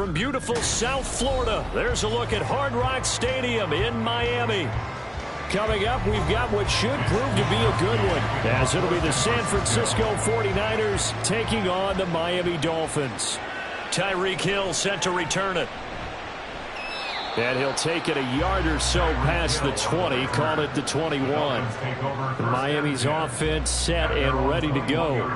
from beautiful South Florida. There's a look at Hard Rock Stadium in Miami. Coming up, we've got what should prove to be a good one, as it'll be the San Francisco 49ers taking on the Miami Dolphins. Tyreek Hill set to return it. And he'll take it a yard or so past the 20, call it the 21. Miami's offense set and ready to go.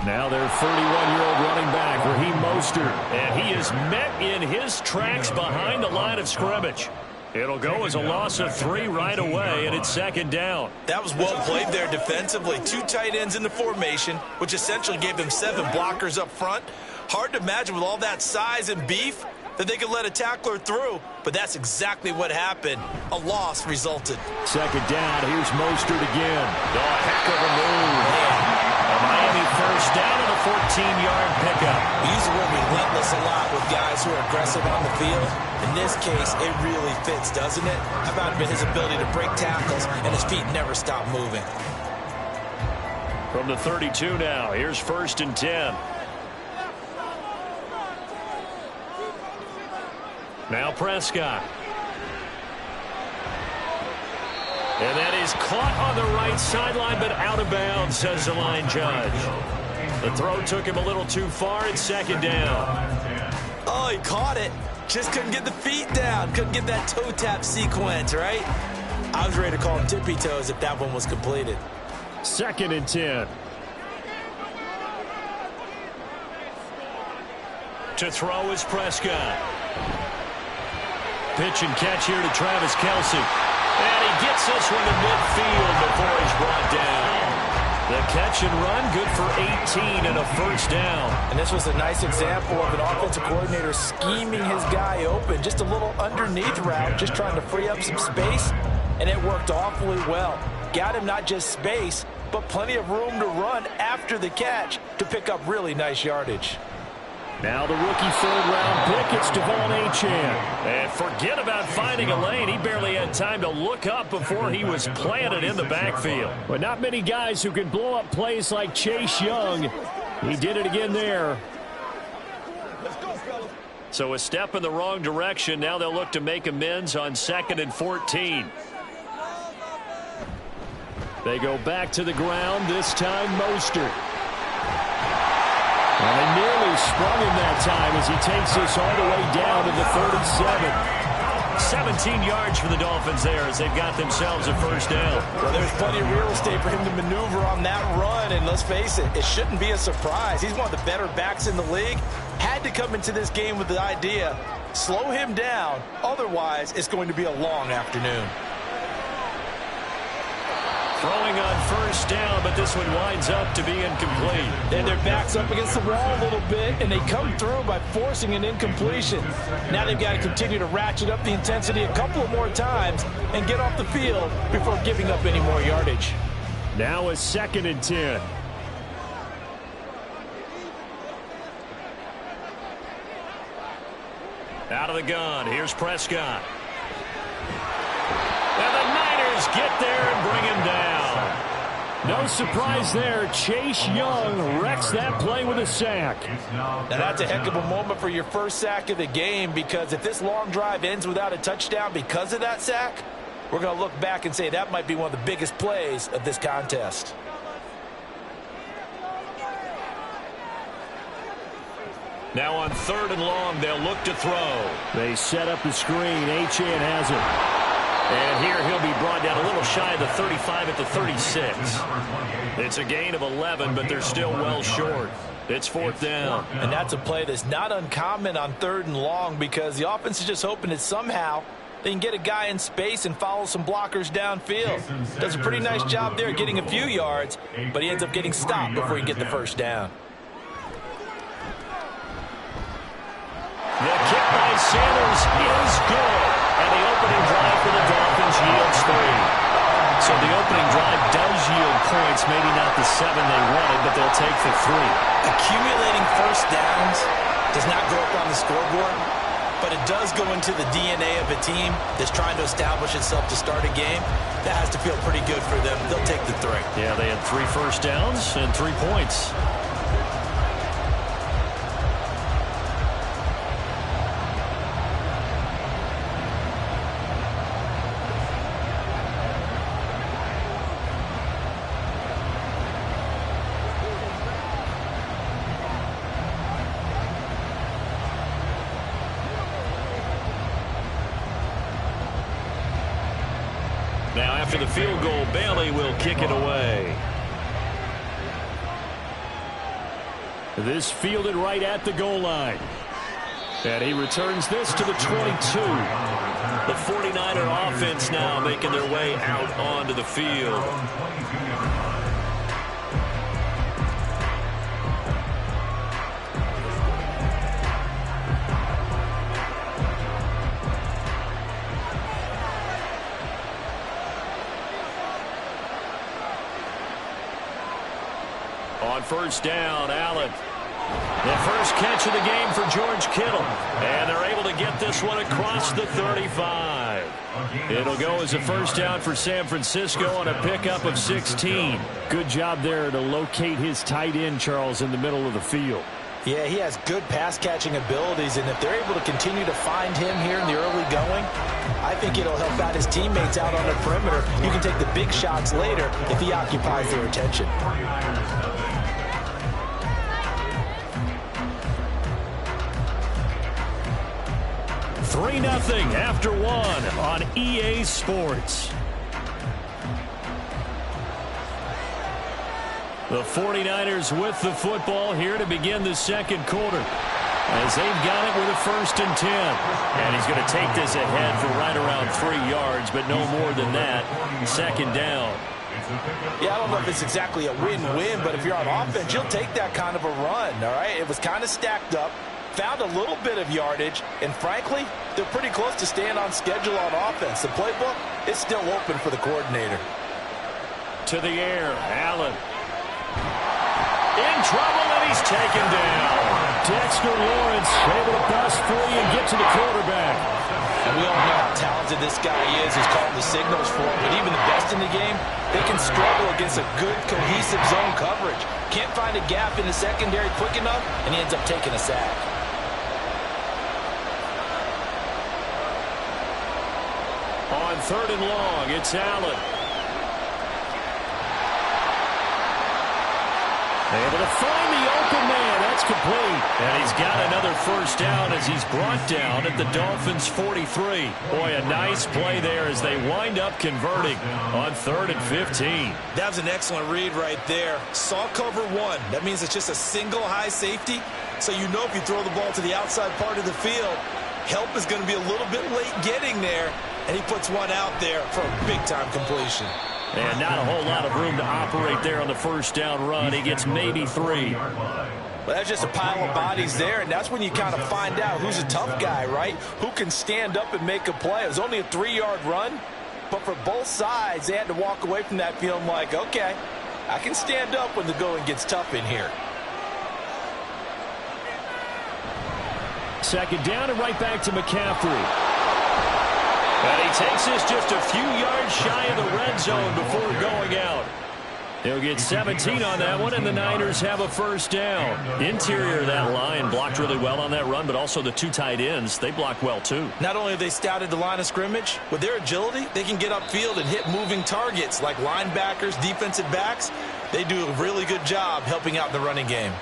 Now their 31-year-old running back, Raheem Mostert, and he is met in his tracks behind the line of scrimmage. It'll go as a loss of 3 right away, and it's second down. That was well played there defensively. 2 tight ends in the formation, which essentially gave them 7 blockers up front. Hard to imagine with all that size and beef that they could let a tackler through, but that's exactly what happened. A loss resulted. Second down, here's Mostert again. Oh, heck of a move. A Miami first down and a 14-yard pickup. We use the word relentless a lot with guys who are aggressive on the field. In this case, it really fits, doesn't it? How about his ability to break tackles and his feet never stop moving? From the 32 now, here's 1st and 10. Now Prescott. And that is caught on the right sideline, but out of bounds, says the line judge. The throw took him a little too far. It's second down. Oh, he caught it. Just couldn't get the feet down. Couldn't get that toe tap sequence, right? I was ready to call him tippy toes if that one was completed. 2nd and 10. To throw is Prescott. Pitch and catch here to Travis Kelce. And he gets this one to midfield before he's brought down. The catch and run, good for 18 and a first down. And this was a nice example of an offensive coordinator scheming his guy open. Just a little underneath route, just trying to free up some space. And it worked awfully well. Got him not just space, but plenty of room to run after the catch to pick up really nice yardage. Now the rookie 3rd-round pick, it's Devon Achane. And forget about finding a lane. He barely had time to look up before he was planted in the backfield. But not many guys who can blow up plays like Chase Young. He did it again there. So a step in the wrong direction. Now they'll look to make amends on 2nd and 14. They go back to the ground, this time Mostert. And they nearly sprung him that time as he takes this all the way down to the 37. 17 yards for the Dolphins there as they've got themselves a first down. Well, there's plenty of real estate for him to maneuver on that run, and let's face it, it shouldn't be a surprise. He's one of the better backs in the league. Had to come into this game with the idea, slow him down, otherwise it's going to be a long afternoon. Throwing on first down, but this one winds up to be incomplete. And their back's up against the wall a little bit, and they come through by forcing an incompletion. Now they've got to continue to ratchet up the intensity a couple of more times and get off the field before giving up any more yardage. Now a 2nd and 10. Out of the gun, here's Prescott. And the Niners get there and bring him down. No surprise there. Chase Young wrecks that play with a sack. Now that's a heck of a moment for your first sack of the game, because if this long drive ends without a touchdown because of that sack, we're going to look back and say that might be one of the biggest plays of this contest. Now on 3rd and long, they'll look to throw. They set up the screen. Achane has it. And here he'll be brought down a little shy of the 35 at the 36. It's a gain of 11, but they're still well short. It's 4th down. And that's a play that's not uncommon on 3rd and long, because the offense is just hoping that somehow they can get a guy in space and follow some blockers downfield. Does a pretty nice job there getting a few yards, but he ends up getting stopped before he can get the first down. The kick by Sanders is good. And the opening drive for the Dolphins yields 3. So the opening drive does yield points, maybe not the 7 they wanted, but they'll take the 3. Accumulating first downs does not go up on the scoreboard, but it does go into the DNA of a team that's trying to establish itself to start a game. That has to feel pretty good for them. They'll take the 3. Yeah, they had 3 first downs and 3 points. Now, after the field goal, Bailey will kick it away. This fielded right at the goal line. And he returns this to the 22. The 49er offense now making their way out onto the field. On first down, Allen. The first catch of the game for George Kittle. And they're able to get this one across the 35. It'll go as a first down for San Francisco on a pickup of 16. Good job there to locate his tight end, Charles, in the middle of the field. Yeah, he has good pass-catching abilities, and if they're able to continue to find him here in the early going, I think it'll help out his teammates out on the perimeter. You can take the big shots later if he occupies their attention. 3-0 after 1 on EA Sports. The 49ers with the football here to begin the second quarter, as they've got it with a 1st and 10. And he's going to take this ahead for right around 3 yards, but no more than that. 2nd down. Yeah, I don't know if it's exactly a win-win, but if you're on offense, you'll take that kind of a run, all right? It was kind of stacked up. Found a little bit of yardage, and frankly, they're pretty close to staying on schedule on offense. The playbook is still open for the coordinator. To the air, Allen. In trouble, and he's taken down. Dexter Lawrence able to bust free and get to the quarterback. And we all know how talented this guy is. He's calling the signals for him, but even the best in the game, they can struggle against a good, cohesive zone coverage. Can't find a gap in the secondary quick enough, and he ends up taking a sack. On 3rd and long, it's Allen. Able to find the open man. That's complete. And he's got another first down as he's brought down at the Dolphins' 43. Boy, a nice play there as they wind up converting on 3rd and 15. That was an excellent read right there. Saw cover 1. That means it's just a single high safety. So you know if you throw the ball to the outside part of the field, help is going to be a little bit late getting there. And he puts one out there for a big-time completion. And not a whole lot of room to operate there on the first down run. He gets maybe 3. Well, that's just a pile of bodies there, and that's when you kind of find out who's a tough guy, right? Who can stand up and make a play. It was only a 3-yard run, but for both sides, they had to walk away from that feeling like, okay, I can stand up when the going gets tough in here. 2nd down and right back to McCaffrey. And he takes this just a few yards shy of the red zone before going out. He'll get 17 on that one, and the Niners have a first down. Interior of that line blocked really well on that run, but also the 2 tight ends, they block well too. Not only have they scouted the line of scrimmage, with their agility, they can get upfield and hit moving targets like linebackers, defensive backs. They do a really good job helping out in the running game.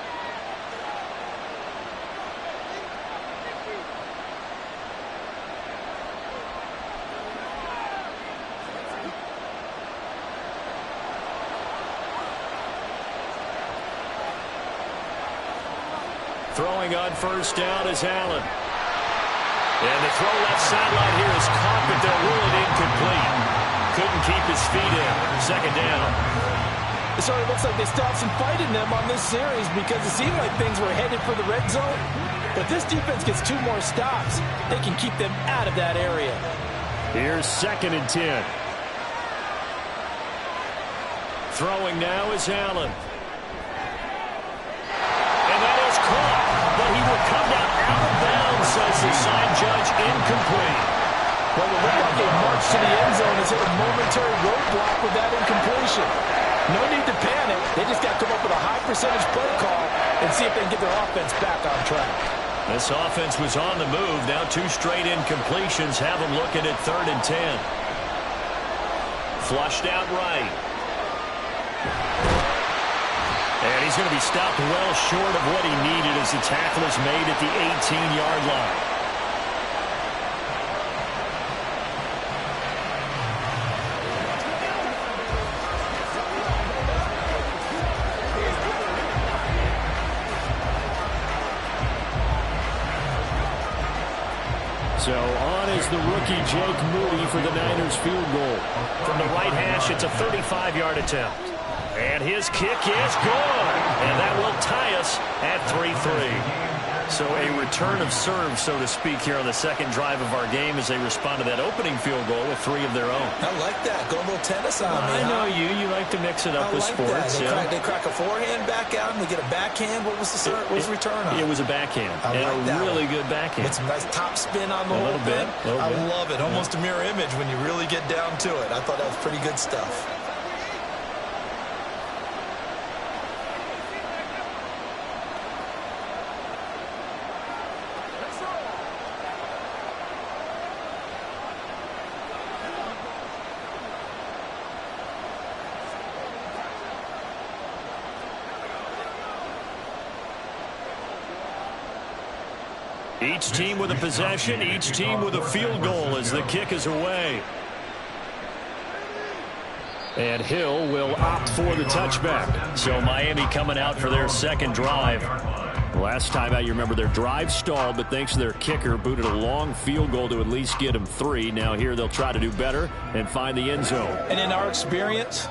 Throwing on first down is Allen. And the throw left sideline here is caught, but they're ruled incomplete. Couldn't keep his feet in. 2nd down. It sort of looks like they still have some fight in them on this series because it seemed like things were headed for the red zone. But this defense gets 2 more stops. They can keep them out of that area. Here's 2nd and 10. Throwing now is Allen. assigned judge incomplete. Well, it looked like a march to the end zone has hit a momentary roadblock with that incompletion. No need to panic. They just got to come up with a high percentage play call and see if they can get their offense back on track. This offense was on the move. Now 2 straight incompletions have them looking at 3rd and 10. Flushed out right. And he's going to be stopped well short of what he needed as the tackle is made at the 18-yard line. So on is the rookie Jake Moody for the Niners field goal. From the right hash, it's a 35-yard attempt. And his kick is good. And that will tie us at 3-3. So a return of serve, so to speak, here on the second drive of our game as they respond to that opening field goal with 3 of their own. I like that. Go a little tennis on me. I know you. You like to mix it up with sports. They crack a forehand back out and they get a backhand. What was the return on? It was a backhand. And a really good backhand. With some nice top spin on the whole thing. I love it. Almost a mirror image when you really get down to it. I thought that was pretty good stuff. Each team with a possession, each team with a field goal as the kick is away. And Hill will opt for the touchback. So Miami coming out for their second drive. Last time out, you remember their drive stalled, but thanks to their kicker, booted a long field goal to at least get them 3. Now here they'll try to do better and find the end zone. And in our experience,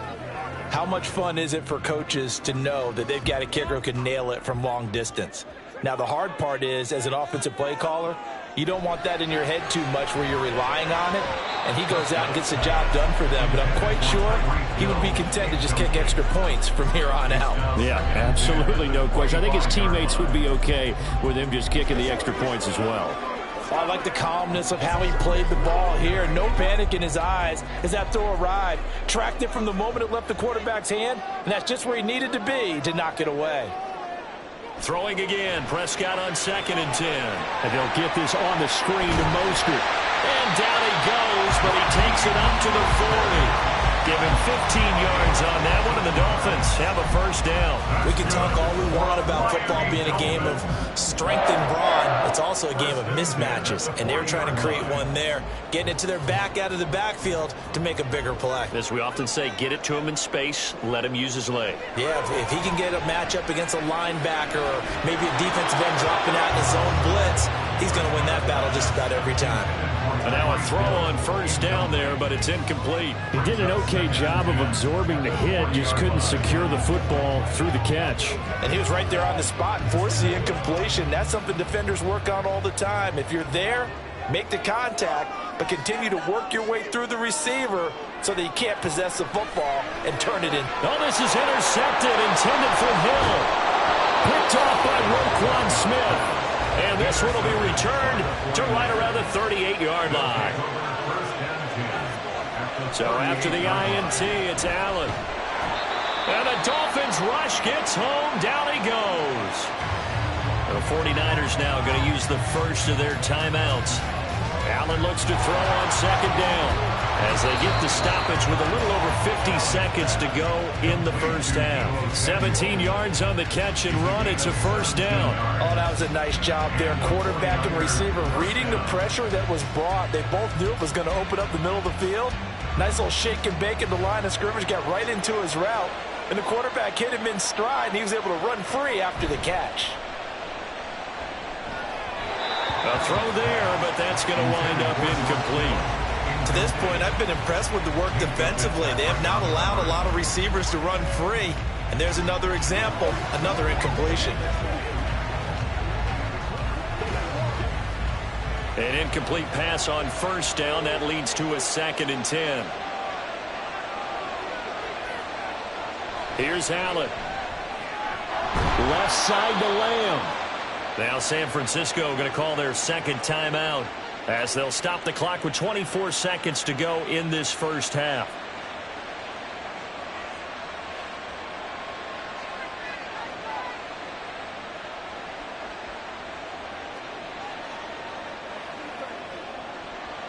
how much fun is it for coaches to know that they've got a kicker who can nail it from long distance? Now, the hard part is, as an offensive play caller, you don't want that in your head too much where you're relying on it, and he goes out and gets the job done for them. But I'm quite sure he would be content to just kick extra points from here on out. Yeah, absolutely no question. I think his teammates would be okay with him just kicking the extra points as well. I like the calmness of how he played the ball here. No panic in his eyes as that throw arrived. Tracked it from the moment it left the quarterback's hand, and that's just where he needed to be to knock it away. Throwing again, Prescott on 2nd and 10. And they'll get this on the screen to Mostert. And down he goes, but he takes it up to the 40. Give him 15 yards on that one, and the Dolphins have a first down. We can talk all we want about football being a game of strength and brawn. It's also a game of mismatches, and they're trying to create one there, getting it to their back out of the backfield to make a bigger play. As we often say, get it to him in space, let him use his leg. Yeah, if he can get a matchup against a linebacker or maybe a defensive end dropping out in his zone blitz, he's going to win that battle just about every time. And now a throw on first down there, but it's incomplete. He did an okay job of absorbing the hit, just couldn't secure the football through the catch. And he was right there on the spot and forced the incompletion. That's something defenders work on all the time. If you're there, make the contact, but continue to work your way through the receiver so that you can't possess the football and turn it in. Oh, this is intercepted, intended for Hill. Picked off by Roquan Smith. And this one will be returned to right around the 38-yard line. So after the INT, it's Allen. And the Dolphins rush gets home. Down he goes. The 49ers now going to use the first of their timeouts. Allen looks to throw on 2nd down as they get the stoppage with a little over 50 seconds to go in the first half. 17 yards on the catch and run. It's a first down. Oh, that was a nice job there. Quarterback and receiver reading the pressure that was brought. They both knew it was going to open up the middle of the field. Nice little shake and bake at the line of scrimmage. Got right into his route. And the quarterback hit him in stride, and he was able to run free after the catch. A throw there, but that's going to wind up incomplete. To this point, I've been impressed with the work defensively. They have not allowed a lot of receivers to run free. And there's another example, another incompletion. An incomplete pass on first down. That leads to a 2nd and 10. Here's Allen. Left side to Lamb. Now San Francisco going to call their second timeout as they'll stop the clock with 24 seconds to go in this first half.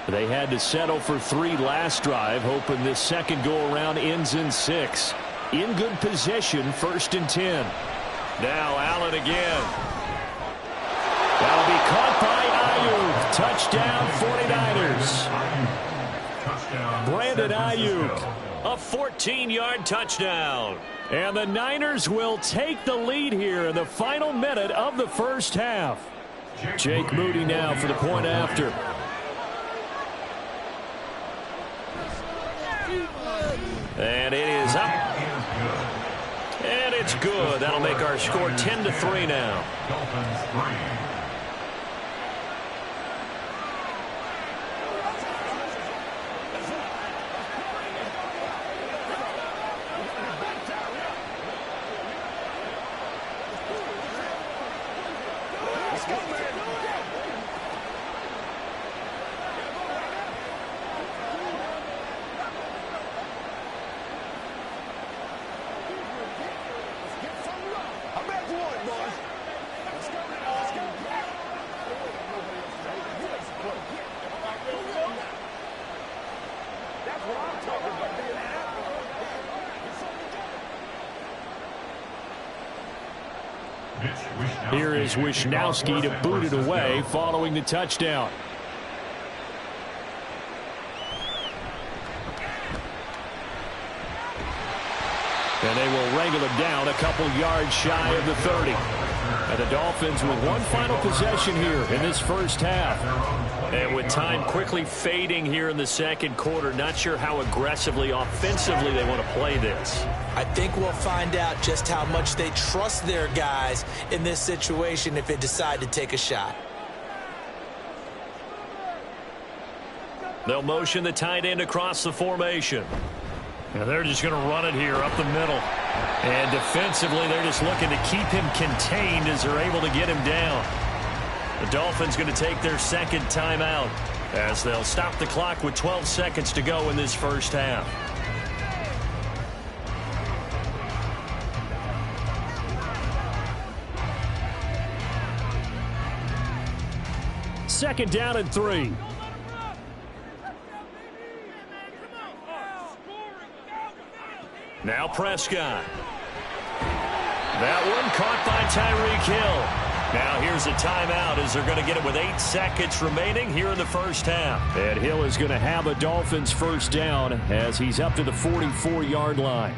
They had to settle for 3 last drive, hoping this second go-around ends in 6. In good position, 1st and 10. Now Allen again. That'll be caught by Ayuk. Touchdown, 49ers. Brandon Ayuk, a 14-yard touchdown. And the Niners will take the lead here in the final minute of the first half. Jake Moody now for the point after. And it is up. And it's good. That'll make our score 10-3 now. Here is Wishnowsky to boot it away following the touchdown. And they will wrangle him down a couple yards shy of the 30. And the Dolphins with one final possession here in this first half. And with time quickly fading here in the second quarter, not sure how aggressively, offensively they want to play this. I think we'll find out just how much they trust their guys in this situation if they decide to take a shot. They'll motion the tight end across the formation. And they're just going to run it here up the middle. And defensively, they're just looking to keep him contained as they're able to get him down. The Dolphins going to take their second timeout as they'll stop the clock with 12 seconds to go in this first half. Second down and 3. Now Prescott. That one caught by Tyreek Hill. Now here's a timeout as they're going to get it with 8 seconds remaining here in the first half. And Hill is going to have a Dolphins first down as he's up to the 44-yard line.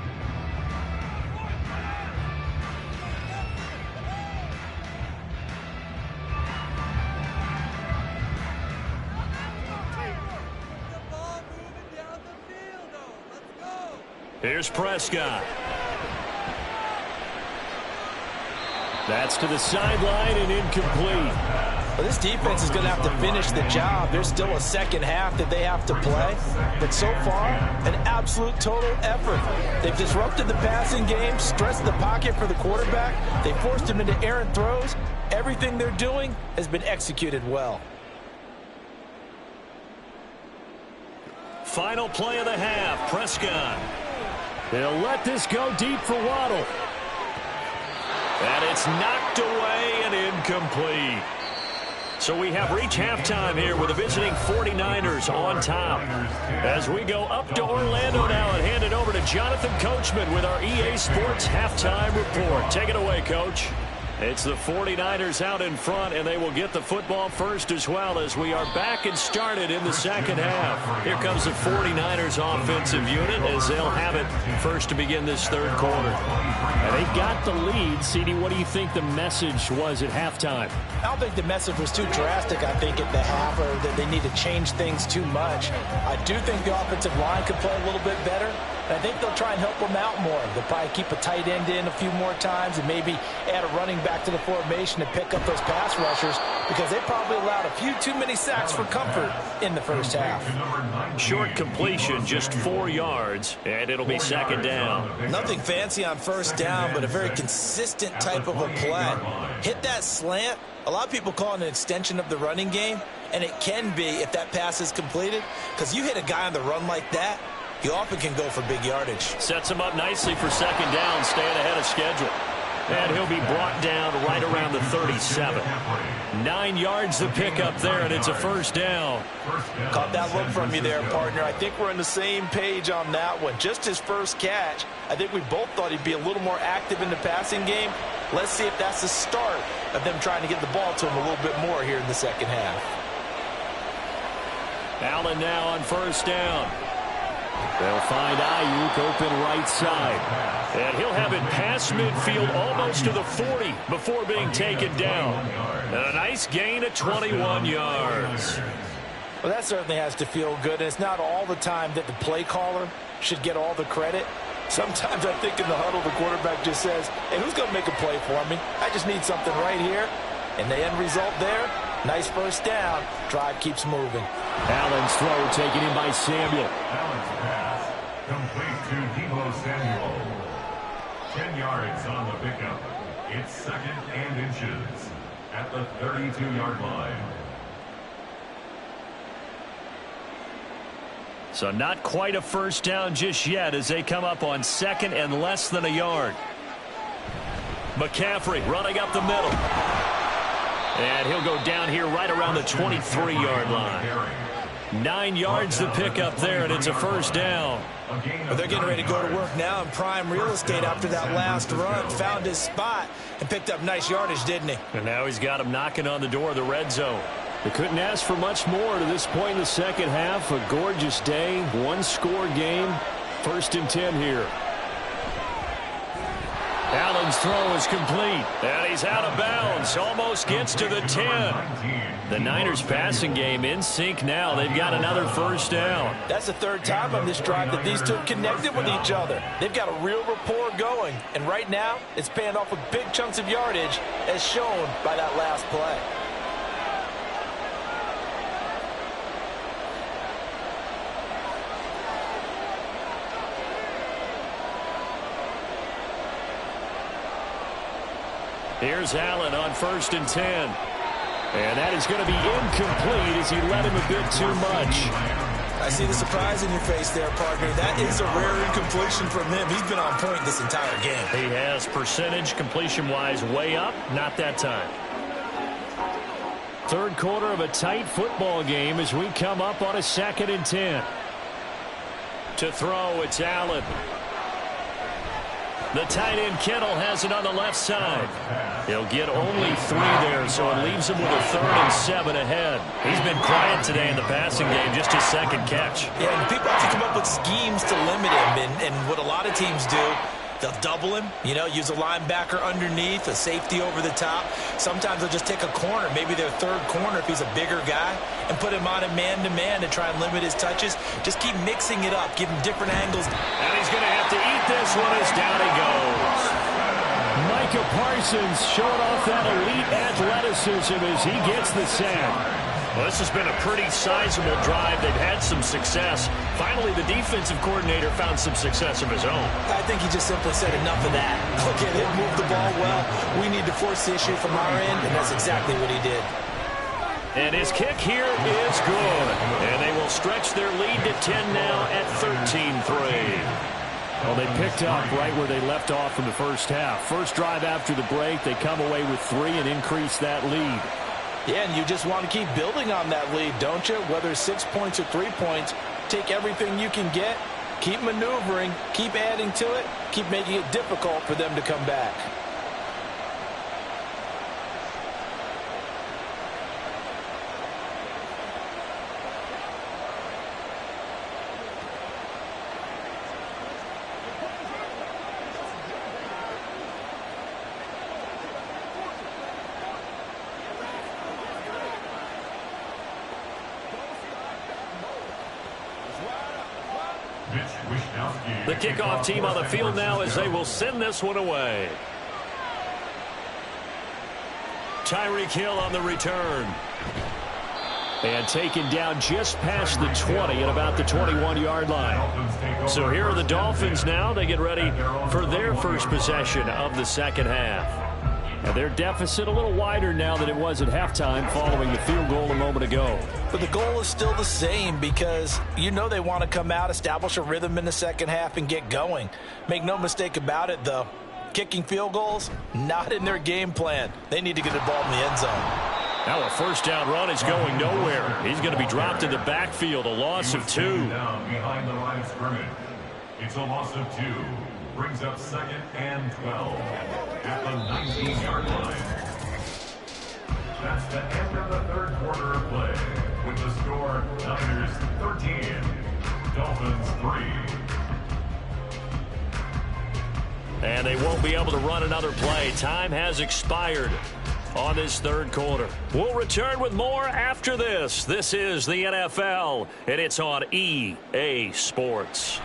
Here's Prescott. That's to the sideline and incomplete. Well, this defense is going to have to finish the job. There's still a second half that they have to play. But so far, an absolute total effort. They've disrupted the passing game, stressed the pocket for the quarterback. They forced him into errant throws. Everything they're doing has been executed well. Final play of the half, Prescott. They'll let this go deep for Waddle. And it's knocked away and incomplete. So we have reached halftime here with the visiting 49ers on top. As we go up to Orlando now and hand it over to Jonathan Coachman with our EA Sports Halftime Report. Take it away, Coach. It's the 49ers out in front, and they will get the football first as well as we are back and started in the second half. Here comes the 49ers offensive unit as they'll have it first to begin this third quarter. And they've got the lead. CD, what do you think the message was at halftime? I don't think the message was too drastic, I think, at the half, or that they need to change things too much. I do think the offensive line could play a little bit better. And I think they'll try and help them out more. They'll probably keep a tight end in a few more times and maybe add a running back to the formation to pick up those pass rushers. because they probably allowed a few too many sacks for comfort in the first half. Short completion, just 4 yards, and it'll be second down. Nothing fancy on first down, but a very consistent type of a play. Hit that slant. A lot of people call it an extension of the running game, and it can be if that pass is completed, because you hit a guy on the run like that, he often can go for big yardage. Sets him up nicely for second down, staying ahead of schedule. And he'll be brought down right around the 37. 9 yards to pick up there, and it's a first down. Caught that look from you there, partner. I think we're on the same page on that one. Just his first catch. I think we both thought he'd be a little more active in the passing game. Let's see if that's the start of them trying to get the ball to him a little bit more here in the second half. Allen now on first down. They'll find Ayuk open right side. And he'll have it past midfield almost to the 40 before being taken down. And a nice gain of 21 yards. Well, that certainly has to feel good. And it's not all the time that the play caller should get all the credit. Sometimes I think in the huddle, the quarterback just says, hey, who's going to make a play for me? I just need something right here. And the end result there, nice first down. Drive keeps moving. Allen's throw taken in by Samuel. Allen's pass complete to Deebo Samuel. 10 yards on the pickup. It's second and inches at the 32-yard line. So not quite a first down just yet as they come up on second and less than a yard. McCaffrey running up the middle. And he'll go down here right around the 23-yard line. 9 yards to pick up there, and it's a first down. Well, they're getting ready to go to work now in prime real estate after that last run. Found his spot and picked up nice yardage, didn't he? And now he's got him knocking on the door of the red zone. They couldn't ask for much more to this point in the second half. A gorgeous day, one-score game. 1st and 10 here. Allen's throw is complete, and he's out of bounds. Almost gets to the 10. The Niners passing game in sync now. They've got another first down. That's the third time on this drive that these two have connected with each other. They've got a real rapport going, and right now it's paying off with big chunks of yardage as shown by that last play. Here's Allen on 1st and 10. And that is going to be incomplete as he let him a bit too much. I see the surprise in your face there, partner. That is a rare incompletion from him. He's been on point this entire game. He has percentage completion-wise way up. Not that time. Third quarter of a tight football game as we come up on a 2nd and 10. To throw, it's Allen. The tight end Kittle has it on the left side. He'll get only 3 there, so it leaves him with a 3rd and 7 ahead. He's been quiet today in the passing game, just his second catch. Yeah, and people have to come up with schemes to limit him, and what a lot of teams do, they'll double him, use a linebacker underneath, a safety over the top. Sometimes they'll just take a corner, maybe their 3rd corner if he's a bigger guy, and put him on a man-to-man to try and limit his touches. Just keep mixing it up, give him different angles. And he's going to have to eat this one as down he goes. Micah Parsons showing off that elite athleticism as he gets the sack. Well, this has been a pretty sizable drive. They've had some success. Finally, the defensive coordinator found some success of his own. I think he just simply said enough of that. Look at him, move the ball well. We need to force the issue from our end, and that's exactly what he did. And his kick here is good. And they will stretch their lead to 10 now at 13-3. Well, they picked up right where they left off in the first half. First drive after the break, they come away with 3 and increase that lead. Yeah, and you just want to keep building on that lead, don't you? Whether it's 6 points or 3 points, take everything you can get, keep maneuvering, keep adding to it, keep making it difficult for them to come back. The kickoff team on the field now as they will send this one away. Tyreek Hill on the return. And taken down just past the 20 at about the 21-yard line. So here are the Dolphins now. They get ready for their first possession of the second half. And their deficit a little wider now than it was at halftime following the field goal a moment ago. But the goal is still the same because you know they want to come out, establish a rhythm in the second half, and get going. Make no mistake about it, though. Kicking field goals, not in their game plan. They need to get the ball in the end zone. Now a first down run is going nowhere. He's going to be dropped in the backfield, a loss of 2. Down behind the line of scrimmage. It's a loss of 2. Brings up 2nd and 12 at the 19-yard line. That's the end of the third quarter of play. With the score, Niners 13, Dolphins 3. And they won't be able to run another play. Time has expired on this third quarter. We'll return with more after this. This is the NFL, and it's on EA Sports.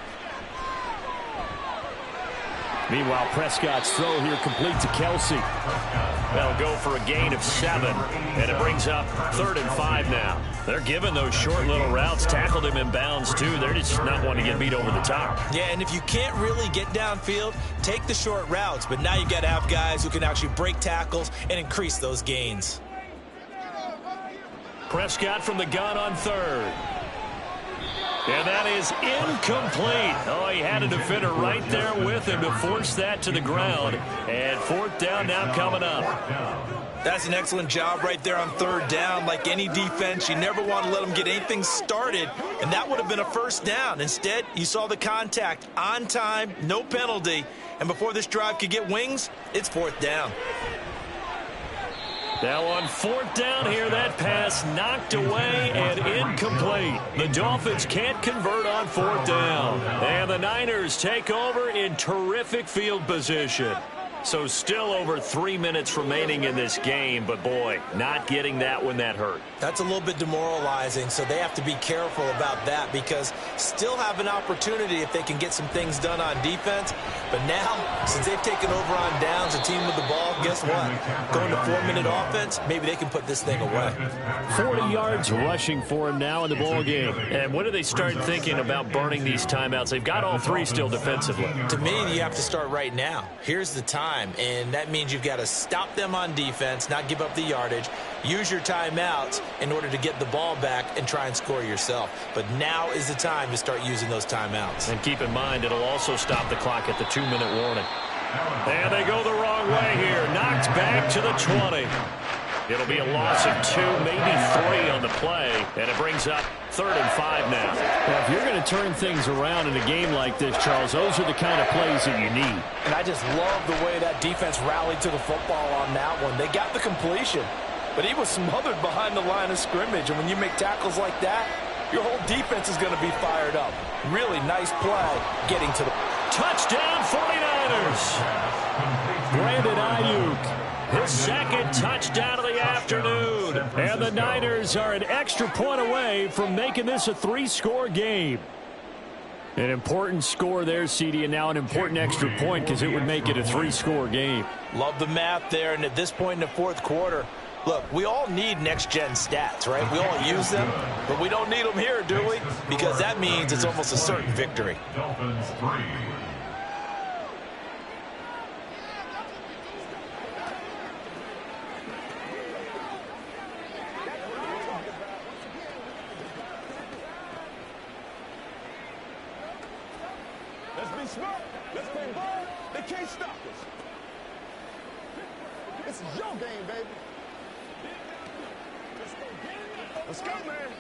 Meanwhile, Prescott's throw here complete to Kelsey. That'll go for a gain of 7, and it brings up 3rd and 5 now. They're giving those short little routes, tackled him in bounds too. They're just not wanting to get beat over the top. Yeah, and if you can't really get downfield, take the short routes. But now you got to have guys who can actually break tackles and increase those gains. Prescott from the gun on 3rd. And that is incomplete. Oh, he had a defender right there with him to force that to the ground. And 4th down now coming up. That's an excellent job right there on 3rd down. Like any defense, you never want to let them get anything started, and that would have been a first down. Instead, you saw the contact on time, no penalty, and before this drive could get wings, it's 4th down. Now on 4th down here, that pass knocked away and incomplete. The Dolphins can't convert on 4th down. And the Niners take over in terrific field position. So still over 3 minutes remaining in this game, but boy, not getting that when that hurt. That's a little bit demoralizing, so they have to be careful about that because still have an opportunity if they can get some things done on defense. But now, since they've taken over on downs, a team with the ball, guess what? Going to 4-minute offense, maybe they can put this thing away. 40 yards rushing for him now in the ball game. And when do they start thinking about burning these timeouts? They've got all 3 still defensively. To me, you have to start right now. Here's the time. And that means you've got to stop them on defense, not give up the yardage, use your timeouts in order to get the ball back and try and score yourself. But now is the time to start using those timeouts. And keep in mind, it'll also stop the clock at the 2-minute warning. And they go the wrong way here. Knocked back to the 20. It'll be a loss of 2, maybe 3 on the play, and it brings up 3rd and 5 now. Now, if you're going to turn things around in a game like this, Charles, those are the kind of plays that you need. And I just love the way that defense rallied to the football on that one. They got the completion, but he was smothered behind the line of scrimmage. And when you make tackles like that, your whole defense is going to be fired up. Really nice play getting to the touchdown 49ers. Brandon Ayuk. His 2nd touchdown of the afternoon. And the Niners are an extra point away from making this a 3-score game. An important score there, CD, and now an important extra point because it would make it a 3-score game. Love the math there, and at this point in the 4th quarter, look, we all need next-gen stats, right? We all use them, but we don't need them here, do we? Because that means it's almost a certain victory. Dolphins 3. Let's be smart. Let's play ball. They can't stop us. This is your game, baby. Let's go, man.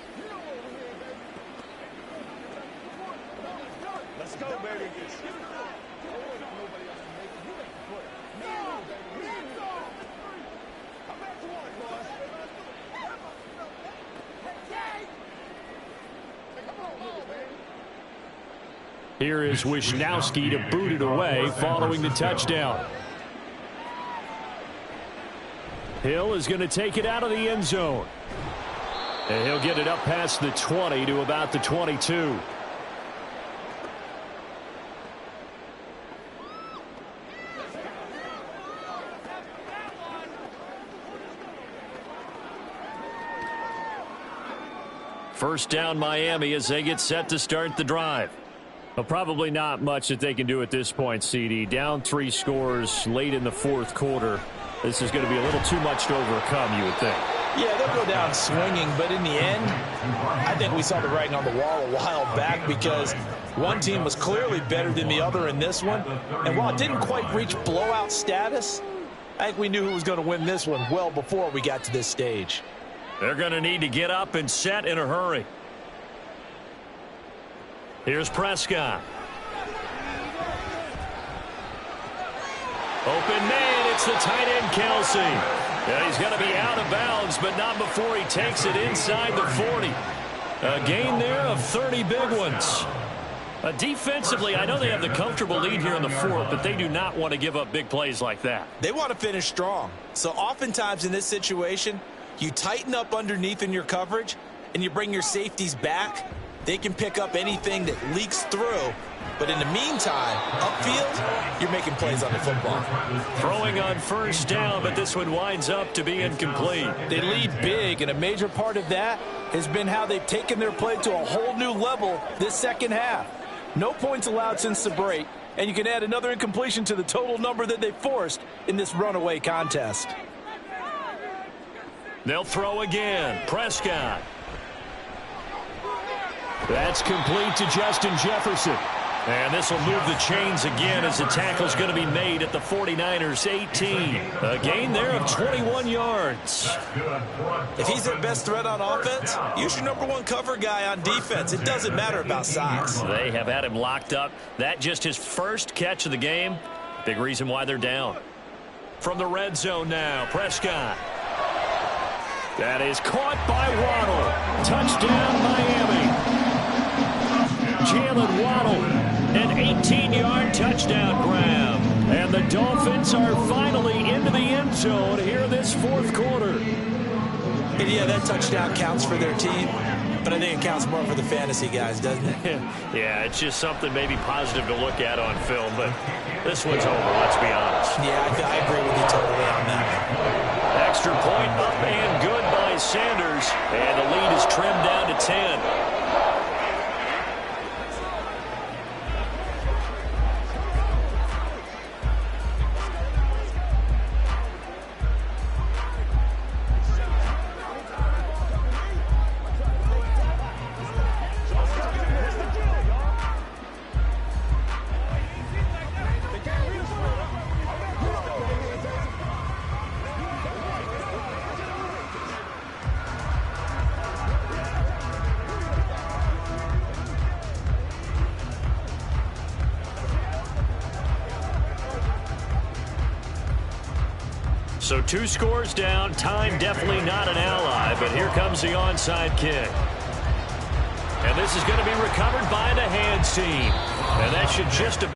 Let's go, baby. Here is Wisnowski to boot it away following the touchdown. Hill is going to take it out of the end zone. And he'll get it up past the 20 to about the 22. First down Miami as they get set to start the drive. Well, probably not much that they can do at this point, CD. Down 3 scores late in the fourth quarter. This is going to be a little too much to overcome, you would think. Yeah, they'll go down swinging, but in the end, I think we saw the writing on the wall a while back because one team was clearly better than the other in this one. And while it didn't quite reach blowout status, I think we knew who was going to win this one well before we got to this stage. They're going to need to get up and set in a hurry. Here's Prescott. Open man, it's the tight end Kelsey. Yeah, he's going to be out of bounds, but not before he takes it inside the 40. A gain there of 30 big ones. Defensively, I know they have the comfortable lead here in the fourth, but they do not want to give up big plays like that. They want to finish strong. So oftentimes in this situation, you tighten up underneath in your coverage, and you bring your safeties back. They can pick up anything that leaks through. But in the meantime, upfield, you're making plays on the football. Throwing on first down, but this one winds up to be incomplete. They lead big, and a major part of that has been how they've taken their play to a whole new level this second half. No points allowed since the break, and you can add another incompletion to the total number that they forced in this runaway contest. They'll throw again. Prescott. That's complete to Justin Jefferson. And this will move the chains again as the tackle's going to be made at the 49ers 18. A gain there of 21 yards. If he's their best threat on offense, use your number one cover guy on defense. It doesn't matter about size. They have had him locked up. That just his first catch of the game. Big reason why they're down. From the red zone now, Prescott. That is caught by Waddle. Touchdown, Miami. Jalen Waddle, an 18-yard touchdown grab. And the Dolphins are finally into the end zone here this fourth quarter. And yeah, that touchdown counts for their team, but I think it counts more for the fantasy guys, doesn't it? Yeah, it's just something maybe positive to look at on film, but this one's over, let's be honest. Yeah, I agree with you totally on that. Extra point up and good by Sanders, and the lead is trimmed down to 10. So 2 scores down. Time definitely not an ally, but here comes the onside kick. And this is going to be recovered by the hands team. And that should just about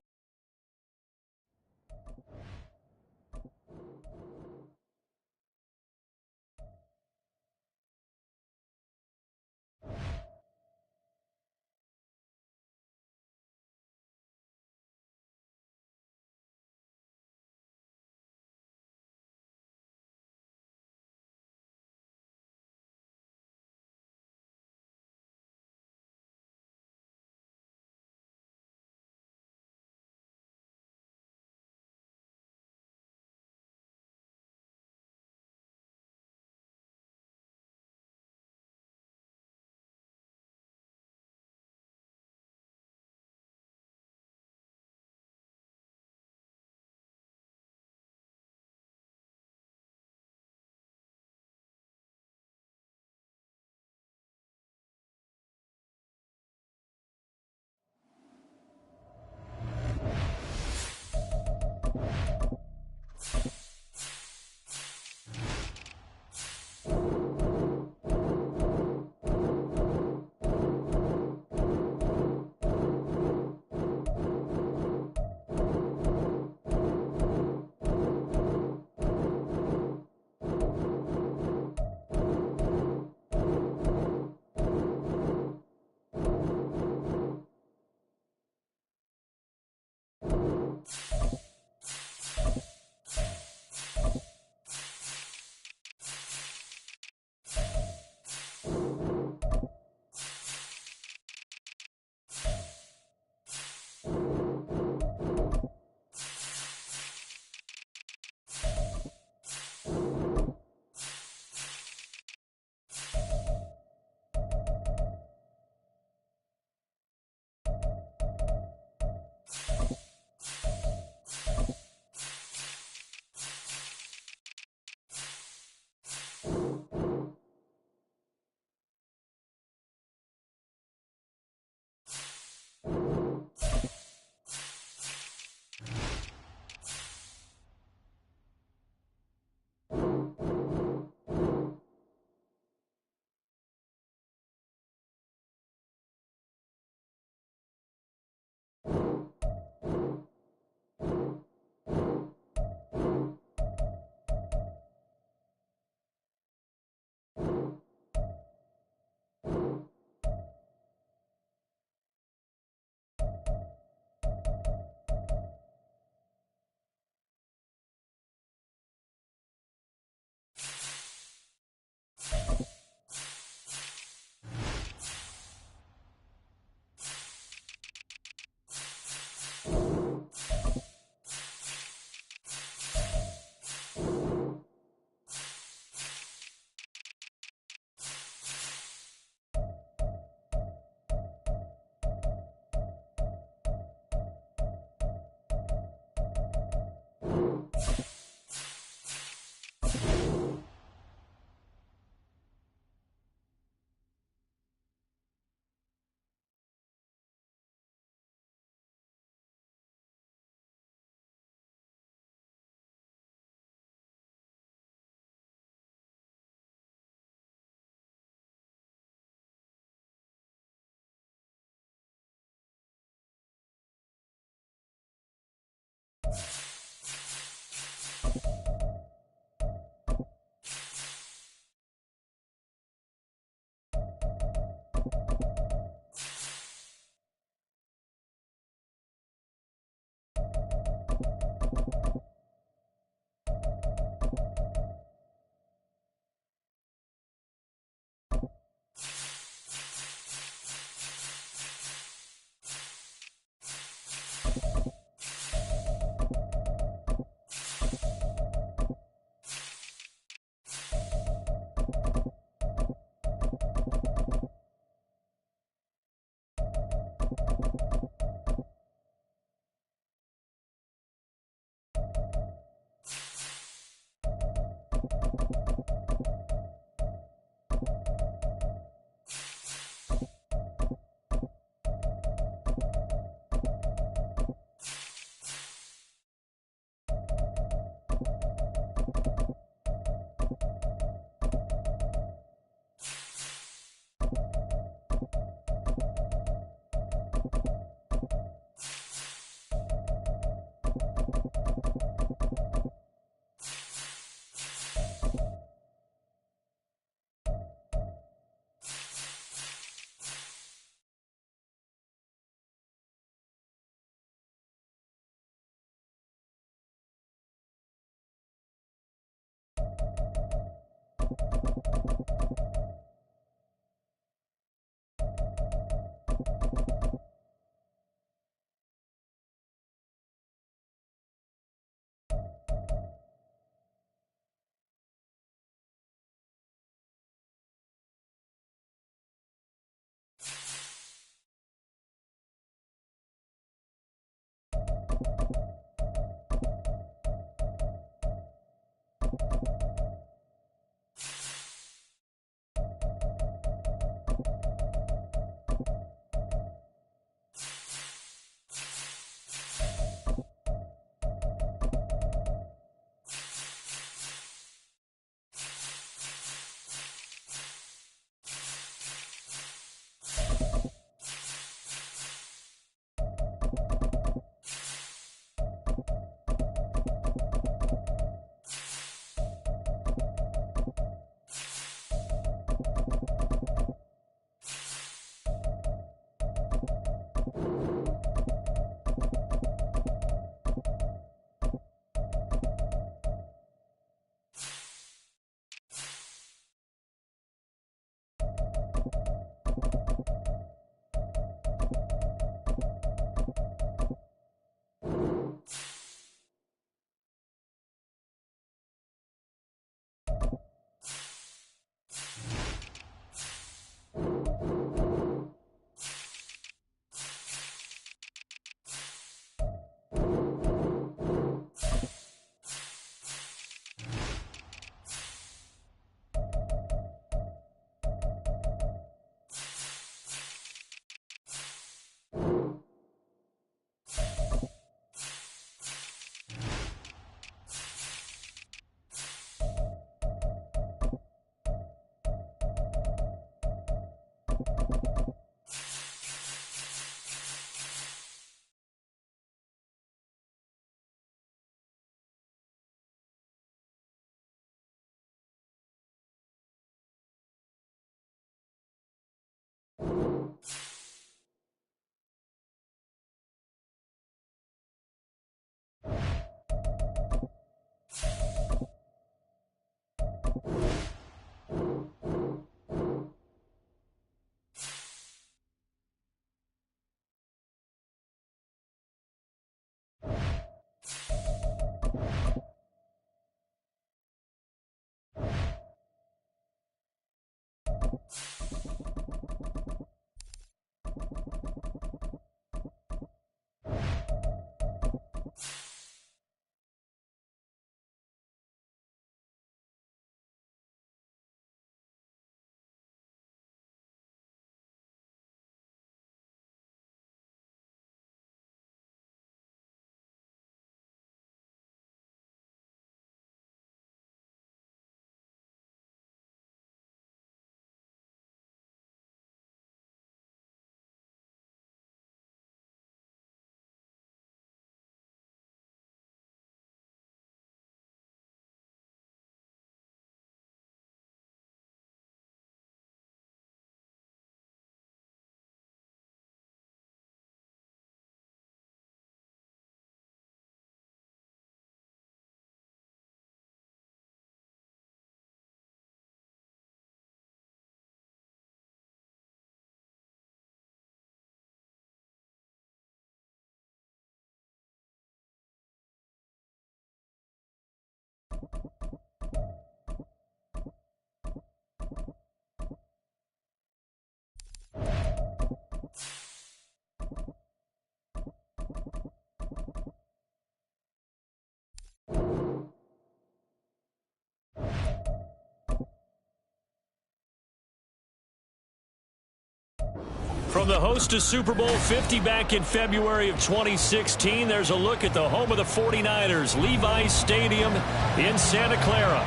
From the host to Super Bowl 50 back in February of 2016, there's a look at the home of the 49ers, Levi's Stadium in Santa Clara.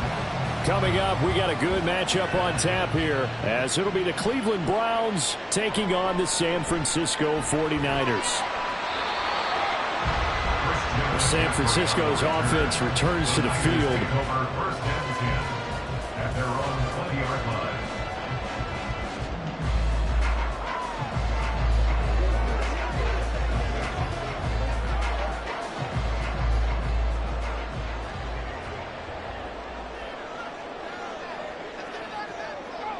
Coming up, we got a good matchup on tap here, as it'll be the Cleveland Browns taking on the San Francisco 49ers. San Francisco's offense returns to the field. First and 10 at their own 20-yard line.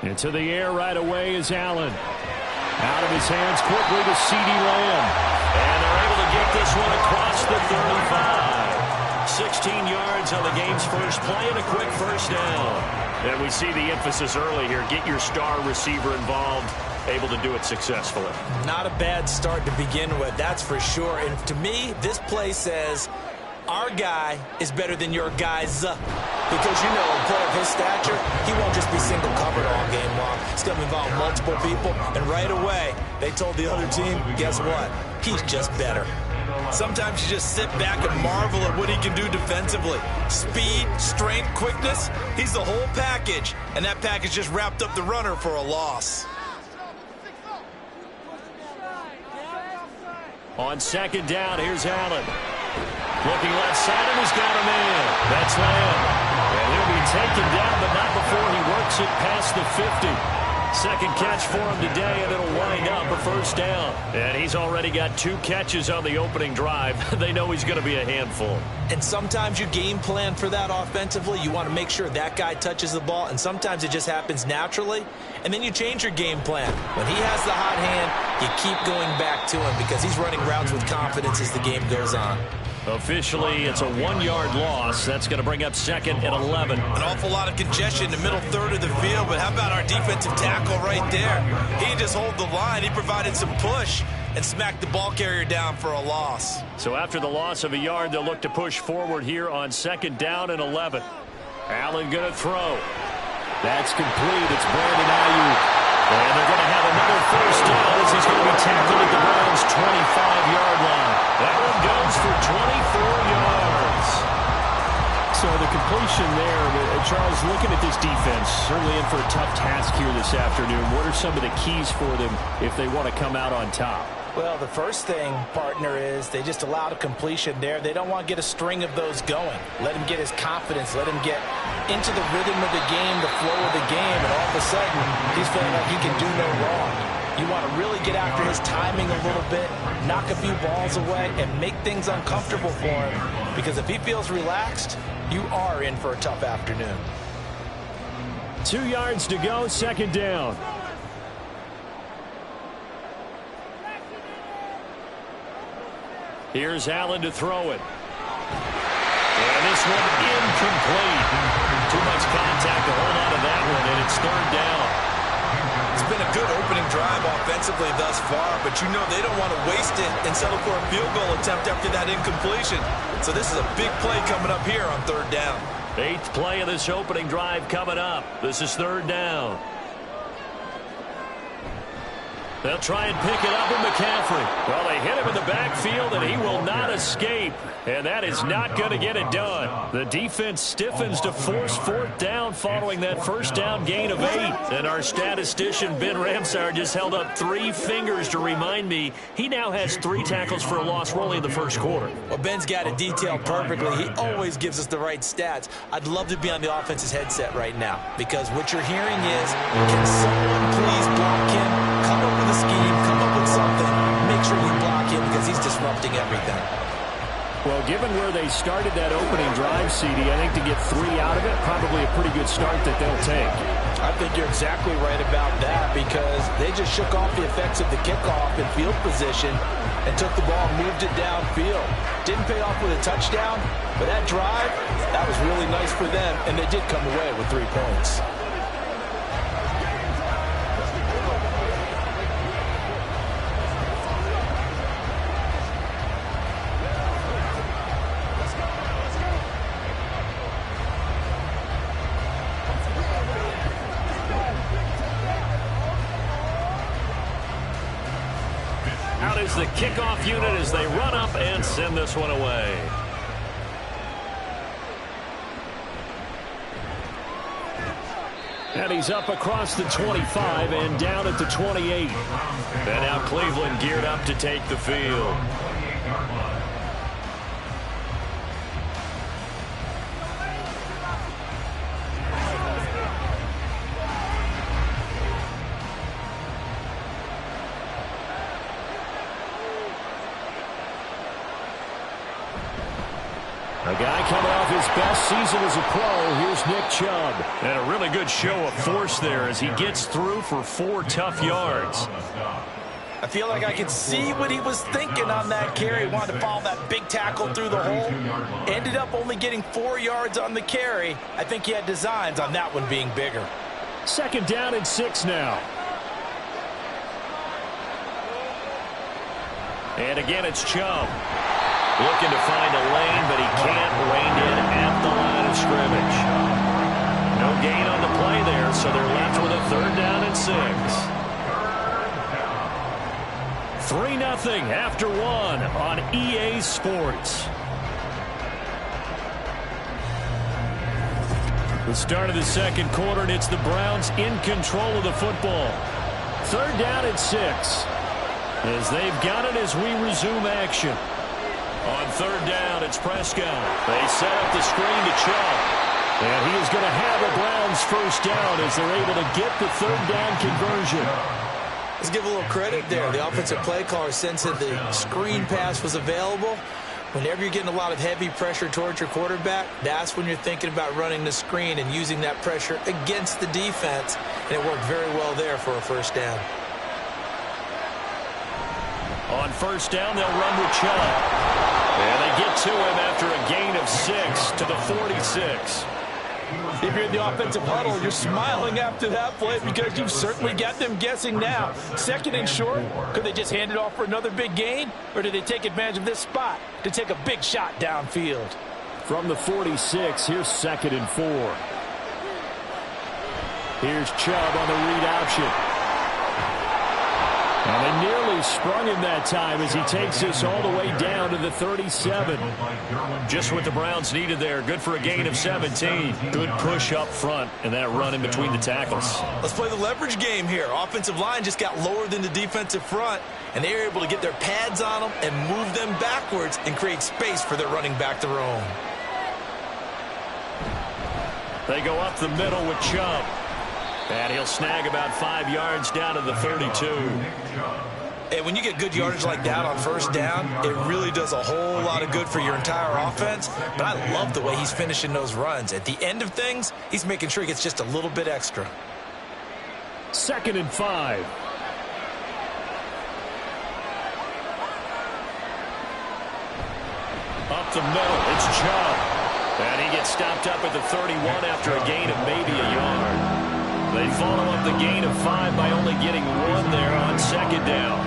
Into the air right away is Allen. Out of his hands quickly to CeeDee Lamb. And they're able to get this one across the 35. 16 yards on the game's first play and a quick first down. And we see the emphasis early here. Get your star receiver involved. Able to do it successfully. Not a bad start to begin with, that's for sure. And to me, this play says our guy is better than your guys. Because, you know, a player of his stature, he won't just be single covered all game long. It's going to involve multiple people. And right away, they told the other team, guess what? He's just better. Sometimes you just sit back and marvel at what he can do defensively. Speed, strength, quickness, he's the whole package. And that package just wrapped up the runner for a loss. On second down, here's Allen. Looking left side, and he's got a man. That's Lamb. And he'll be taken down, but not before he works it past the 50. Second catch for him today, and it'll wind up a first down. And he's already got 2 catches on the opening drive. They know he's going to be a handful. And sometimes you game plan for that offensively. You want to make sure that guy touches the ball, and sometimes it just happens naturally. And then you change your game plan. When he has the hot hand, you keep going back to him because he's running routes with confidence as the game goes on. Officially, it's a 1-yard loss. That's going to bring up second and 11. An awful lot of congestion in the middle third of the field, but how about our defensive tackle right there? He just hold the line. He provided some push and smacked the ball carrier down for a loss. So after the loss of a yard, they'll look to push forward here on second down and 11. Allen going to throw. That's complete. It's Brandon Ayuk. And they're going to have another first down as he's going to be tackled at the Browns' 25-yard line. That one goes for 24 yards. So the completion there, Charles, looking at this defense, certainly in for a tough task here this afternoon. What are some of the keys for them if they want to come out on top? Well, the first thing, partner, is they just allowed a completion there. They don't want to get a string of those going. Let him get his confidence. Let him get into the rhythm of the game, the flow of the game, and all of a sudden, he's feeling like he can do no wrong. You want to really get after his timing a little bit, knock a few balls away, and make things uncomfortable for him. Because if he feels relaxed, you are in for a tough afternoon. 2 yards to go, second down. Here's Allen to throw it. And this one incomplete. Too much contact to hold on to that one, and it's third down. It's been a good opening drive offensively thus far, but you know they don't want to waste it and settle for a field goal attempt after that incompletion. So this is a big play coming up here on third down. 8th play of this opening drive coming up. This is third down. They'll try and pick it up with McCaffrey. Well, they hit him in the backfield, and he will not escape. And that is not going to get it done. The defense stiffens to force fourth down following that first down gain of 8. And our statistician, Ben Ramsar, just held up 3 fingers to remind me he now has 3 tackles for a loss rolling in the first quarter. Well, Ben's got it detailed perfectly. He always gives us the right stats. I'd love to be on the offense's headset right now because what you're hearing is, can someone please block him? Come up with a scheme, come up with something. Make sure you block him because he's disrupting everything. Well, given where they started that opening drive, CD, I think to get 3 out of it, probably a pretty good start that they'll take. I think you're exactly right about that because they just shook off the effects of the kickoff in field position and took the ball and moved it downfield. Didn't pay off with a touchdown, but that drive, that was really nice for them, and they did come away with 3 points. Brown is the kickoff unit as they run up and send this one away. And he's up across the 25 and down at the 28. And now Cleveland geared up to take the field. A guy coming off his best season as a pro. Here's Nick Chubb. And a really good show of force there as he gets through for 4 tough yards. I feel like I can see what he was thinking on that carry. He wanted to follow that big tackle through the hole. Ended up only getting 4 yards on the carry. I think he had designs on that one being bigger. 2nd down and 6 now. And again, it's Chubb. Looking to find a lane, but he can't rein in at the line of scrimmage. No gain on the play there, so they're left with a 3rd down and 6. 3-0 after 1 on EA Sports. The start of the 2nd quarter, and it's the Browns in control of the football. 3rd down and 6. As they've got it as we resume action. On 3rd down, it's Prescott. They set up the screen to Chubb. And he is going to have a Browns 1st down as they're able to get the 3rd down conversion. Let's give a little credit there. The offensive play caller sensed that the screen pass was available. Whenever you're getting a lot of heavy pressure towards your quarterback, that's when you're thinking about running the screen and using that pressure against the defense. And it worked very well there for a 1st down. On 1st down, they'll run with Chubb. And they get to him after a gain of 6 to the 46. If you're in the offensive huddle, you're smiling after that play because you've certainly got them guessing now. 2nd and short, could they just hand it off for another big gain? Or did they take advantage of this spot to take a big shot downfield? From the 46, here's 2nd and 4. Here's Chubb on the read option. And they nearly sprung him that time as he takes this all the way down to the 37. Just what the Browns needed there. Good for a gain of 17. Good push up front and that run in between the tackles. Let's play the leverage game here. Offensive line just got lower than the defensive front, and they were able to get their pads on them and move them backwards and create space for their running back to roam. They go up the middle with Chubb. And he'll snag about 5 yards down to the 32. And when you get good yardage like that on 1st down, it really does a whole lot of good for your entire offense. But I love the way he's finishing those runs. At the end of things, he's making sure he gets just a little bit extra. 2nd and 5. Up the middle, it's Chubb. And he gets stopped up at the 31 after a gain of maybe a yard. They follow up the gain of 5 by only getting 1 there on 2nd down.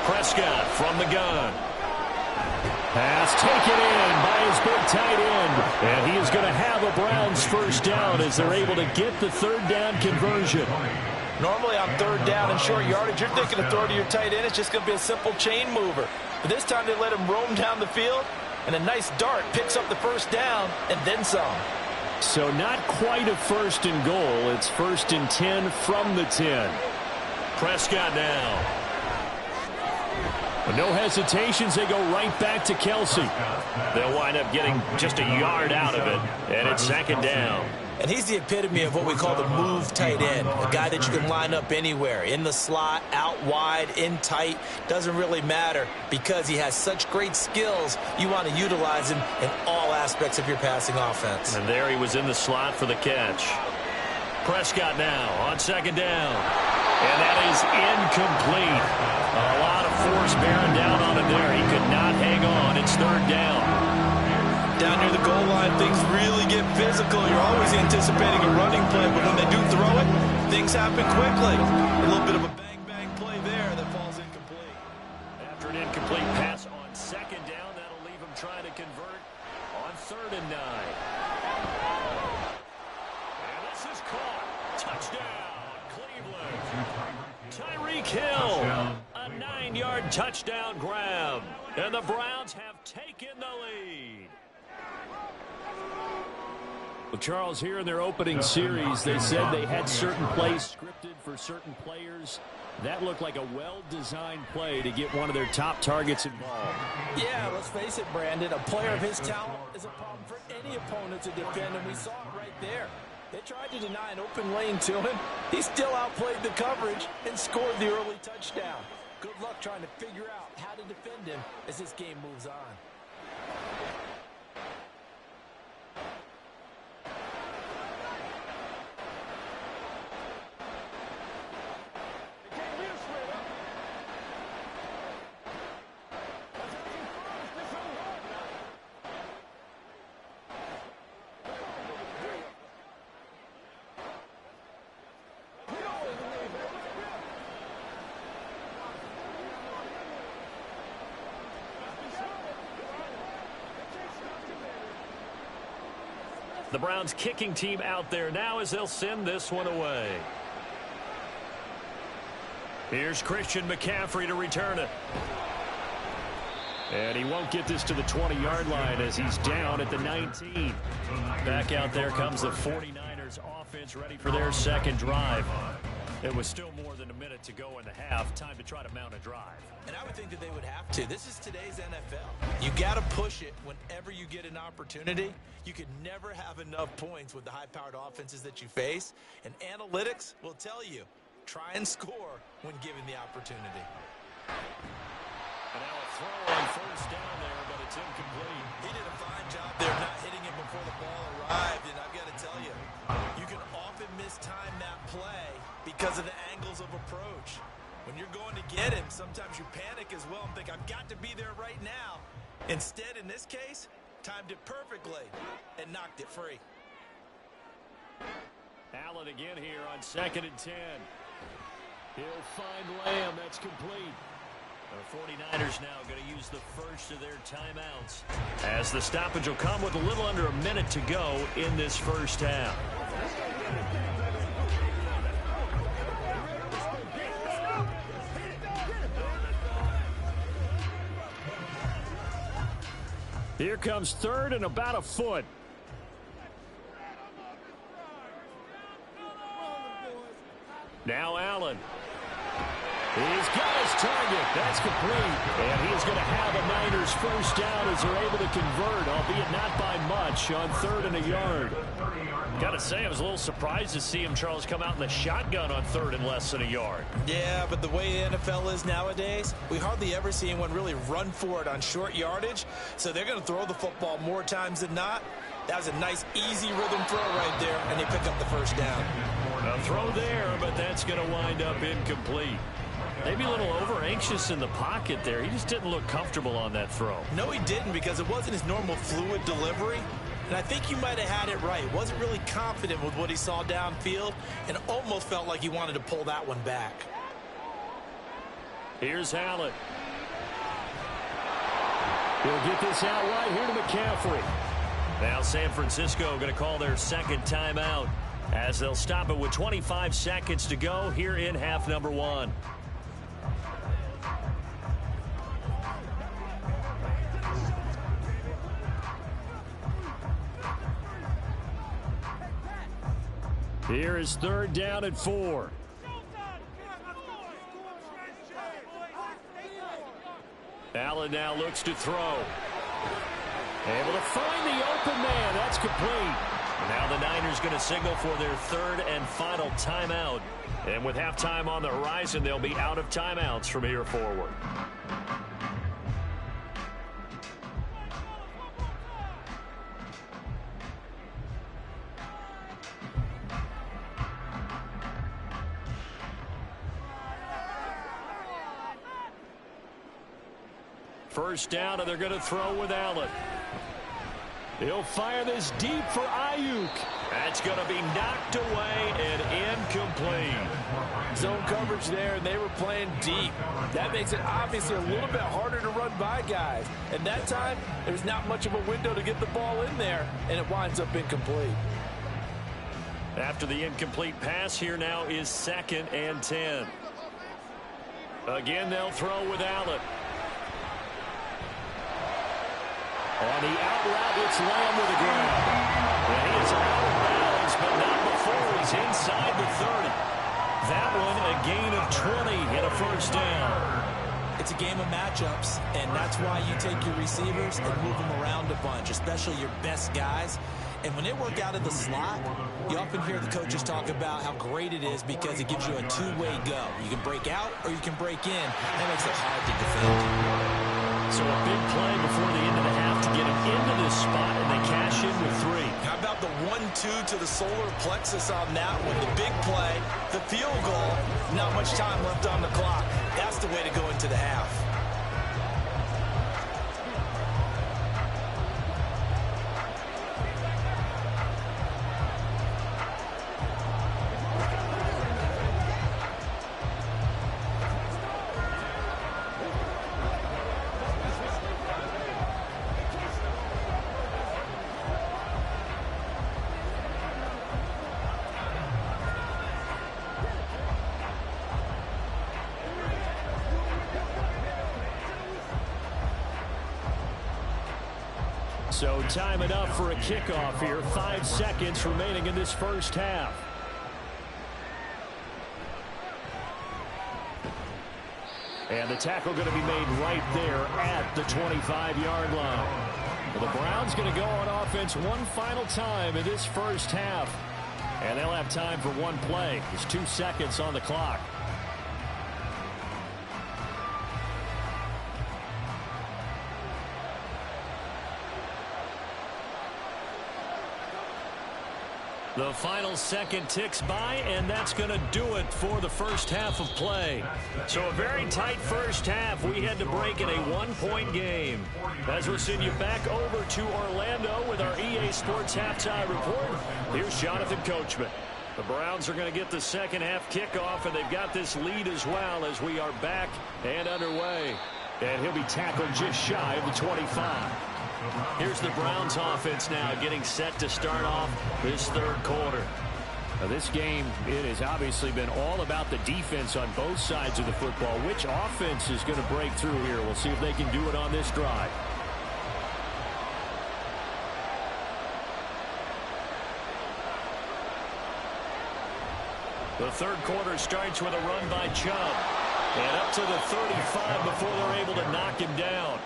Prescott from the gun. Pass taken in by his big tight end. And he is going to have a Browns 1st down as they're able to get the 3rd down conversion. Normally on 3rd down and short yardage, you're thinking of throw to your tight end. It's just going to be a simple chain mover. But this time they let him roam down the field, and a nice dart picks up the 1st down and then some. So not quite a 1st and goal. It's 1st and 10 from the 10. Prescott now. With no hesitations, they go right back to Kelsey. They'll wind up getting just a yard out of it, and it's 2nd down. And he's the epitome of what we call the move tight end, a guy that you can line up anywhere, in the slot, out wide, in tight, doesn't really matter because he has such great skills. You want to utilize him in all aspects of your passing offense. And there he was in the slot for the catch. Prescott now on 2nd down. And that is incomplete. A lot of force bearing down on him there. He could not hang on. It's 3rd down. Down near the goal line, things really get physical. You're always anticipating a running play, but when they do throw it, things happen quickly. A little bit of a bang-bang play there that falls incomplete. After an incomplete pass on second down, that'll leave him trying to convert on 3rd and 9. And this is caught. Touchdown, Cleveland. Tyreek Hill, a 9-yard touchdown grab. And the Browns have taken the lead. Well, Charles, here in their opening series, they said they had certain plays scripted for certain players. That looked like a well-designed play to get one of their top targets involved. Yeah, let's face it, Brandon. A player of his talent is a problem for any opponent to defend, and we saw it right there. They tried to deny an open lane to him. He still outplayed the coverage and scored the early touchdown. Good luck trying to figure out how to defend him as this game moves on. The Browns kicking team out there now as they'll send this one away. Here's Christian McCaffrey to return it. And he won't get this to the 20-yard line as he's down at the 19. Back out there comes the 49ers offense ready for their second drive. It was still more than a minute to go in the half. Time to try to mount a drive. And I would think that they would have to. This is today's NFL. You got to push it whenever you get an opportunity. You can never have enough points with the high-powered offenses that you face. And analytics will tell you, try and score when given the opportunity. And now a throw on first down there, but it's incomplete. He did a fine job there not hitting it before the ball arrived. And I've got to tell you, you can often mistime that play because of the angles of approach. When you're going to get him, sometimes you panic as well and think, I've got to be there right now. Instead, in this case, timed it perfectly and knocked it free. Allen again here on 2nd and 10. He'll find Lamb. That's complete. The 49ers now going to use the first of their timeouts as the stoppage will come with a little under a minute to go in this first half. Here comes 3rd and about a foot. Now Allen. He's got his target. That's complete. And he is going to have a Niners first down as they're able to convert, albeit not by much, on 3rd and a yard. Got to say, I was a little surprised to see him, Charles, come out in the shotgun on 3rd and less than a yard. Yeah, but the way the NFL is nowadays, we hardly ever see anyone really run for it on short yardage. So they're going to throw the football more times than not. That was a nice, easy rhythm throw right there, and they pick up the first down. A throw there, but that's going to wind up incomplete. Maybe a little over-anxious in the pocket there. He just didn't look comfortable on that throw. No, he didn't, because it wasn't his normal fluid delivery. And I think he might have had it right. Wasn't really confident with what he saw downfield and almost felt like he wanted to pull that one back. Here's Allen. He'll get this out right here to McCaffrey. Now San Francisco going to call their second timeout as they'll stop it with 25 seconds to go here in half number 1. Here is 3rd down and 4. Allen now looks to throw. Able to find the open man. That's complete. Now the Niners going to signal for their 3rd and final timeout. And with halftime on the horizon, they'll be out of timeouts from here forward. First down, and they're going to throw with Allen. He'll fire this deep for Ayuk. That's going to be knocked away and incomplete. Zone coverage there, and they were playing deep. That makes it obviously a little bit harder to run by guys. And that time, there's not much of a window to get the ball in there, and it winds up incomplete. After the incomplete pass, here now is 2nd and 10. Again, they'll throw with Allen. On the out route, it's Lamb with a grab. And he is out of bounds, but not before he's inside the 30. That one, a gain of 20 and a first down. It's a game of matchups, and that's why you take your receivers and move them around a bunch, especially your best guys. And when they work out of the slot, you often hear the coaches talk about how great it is because it gives you a two-way go. You can break out or you can break in. That makes it hard to defend. So a big play before the end of the half to get him into this spot, and they cash in with 3. How about the 1-2 to the solar plexus on that one? The big play, the field goal, not much time left on the clock. That's the way to go into the half. So time enough for a kickoff here. 5 seconds remaining in this first half. And the tackle going to be made right there at the 25-yard line. Well, the Browns going to go on offense one final time in this first half. And they'll have time for one play. There's 2 seconds on the clock. The final second ticks by, and that's going to do it for the first half of play. So a very tight first half. We had to break in a 1-point game. As we'll send you back over to Orlando with our EA Sports Halftime Report, here's Jonathan Coachman. The Browns are going to get the second half kickoff, and they've got this lead as well as we are back and underway. And he'll be tackled just shy of the 25. Here's the Browns offense now getting set to start off this third quarter. Now this game, it has obviously been all about the defense on both sides of the football. Which offense is going to break through here? We'll see if they can do it on this drive. The third quarter starts with a run by Chubb. And up to the 35 before they're able to knock him down.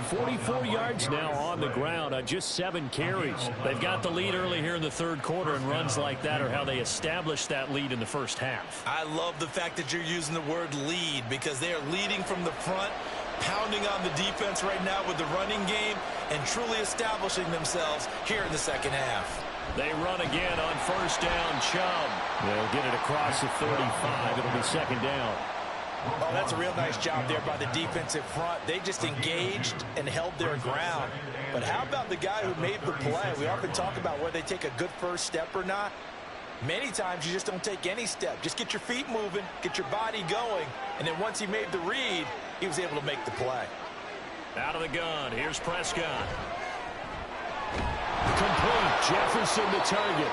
44 yards now on the ground on just 7 carries. They've got the lead early here in the third quarter, and runs like that are how they established that lead in the first half. I love the fact that you're using the word lead because they are leading from the front, pounding on the defense right now with the running game, and truly establishing themselves here in the second half. They run again on first down. Chubb. They'll get it across the 35. It'll be second down. Oh, that's a real nice job there by the defensive front. They just engaged and held their ground. But how about the guy who made the play? We often talk about whether they take a good first step or not. Many times you just don't take any step. Just get your feet moving, get your body going, and then once he made the read, he was able to make the play. Out of the gun, here's Prescott. Complete. Jefferson the target.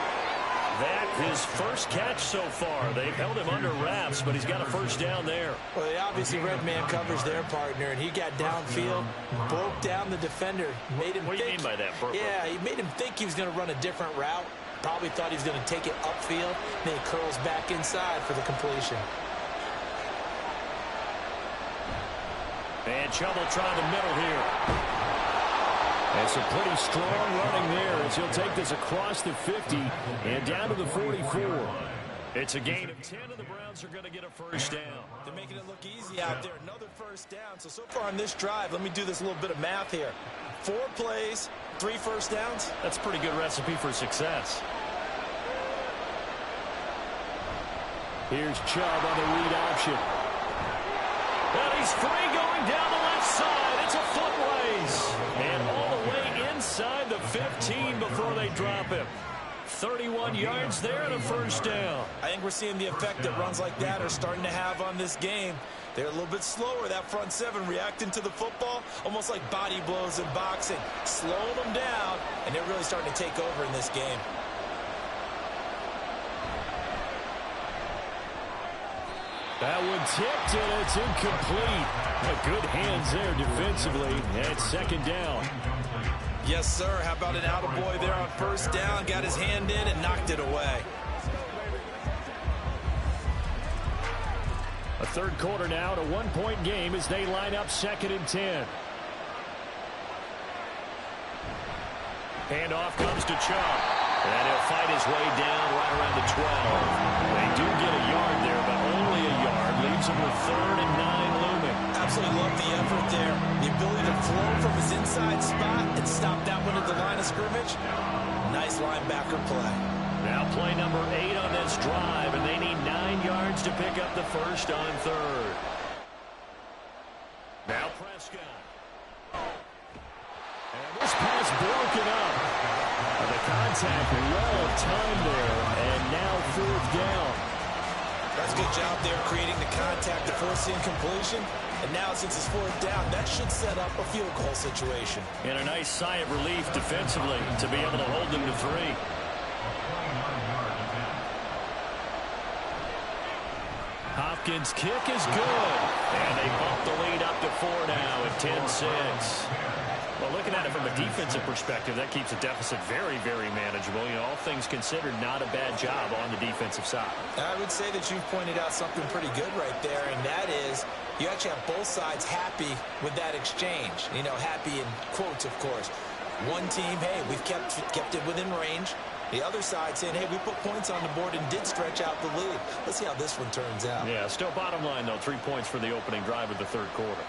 That his first catch so far. They've held him under wraps, but he's got a first down there. Well, they obviously red man covers their partner, and he got downfield, broke down the defender, made him What do you mean by that, Burper? Yeah, he made him think he was going to run a different route. Probably thought he was going to take it upfield. Then he curls back inside for the completion. And Chubb will try the middle here. And some pretty strong running there as he'll take this across the 50 and down to the 44. It's a gain of 10, and the Browns are going to get a first down. They're making it look easy out there. Another first down. So far on this drive, let me do this little bit of math here. 4 plays, 3 first downs. That's a pretty good recipe for success. Here's Chubb on the read option. And he's free going down the left side. It's a foot race. And all the way inside the 15 before they drop him. 31 yards there and a first down. I think we're seeing the effect that runs like that are starting to have on this game. They're a little bit slower, that front seven, reacting to the football, almost like body blows in boxing, slowing them down, and they're really starting to take over in this game. That one tipped, and it's incomplete. Good hands there defensively, and second down. Yes, sir. How about an attaboy there on first down? Got his hand in and knocked it away. A third quarter now, a one-point game as they line up 2nd and 10. Handoff comes to Chubb, and he'll fight his way down right around the 12. They do get a yard there, but only a yard. Leaves him with 3rd and 9 looming. Absolutely love the effort there. The ability to flow from his inside spot and stop that one at the line of scrimmage. Nice linebacker play. Now play number 8 on this drive, and they need 9 yards to pick up the first on 3rd. Now Prescott. And this pass broken up. The contact well timed there, and now 4th down. That's a good job there creating the contact to force the incompletion. And now since it's 4th down, that should set up a field goal situation. And a nice sigh of relief defensively to be able to hold them to 3. Hopkins' kick is good. And they bump the lead up to 4 now at 10-6. Well, looking at it from a defensive perspective, that keeps the deficit very, very manageable. You know, all things considered, not a bad job on the defensive side. I would say that you've pointed out something pretty good right there, and that is you actually have both sides happy with that exchange. You know, happy in quotes, of course. One team, hey, we've kept it within range. The other side saying, hey, we put points on the board and did stretch out the lead. Let's see how this one turns out. Yeah, still bottom line, though, 3 points for the opening drive of the 3rd quarter.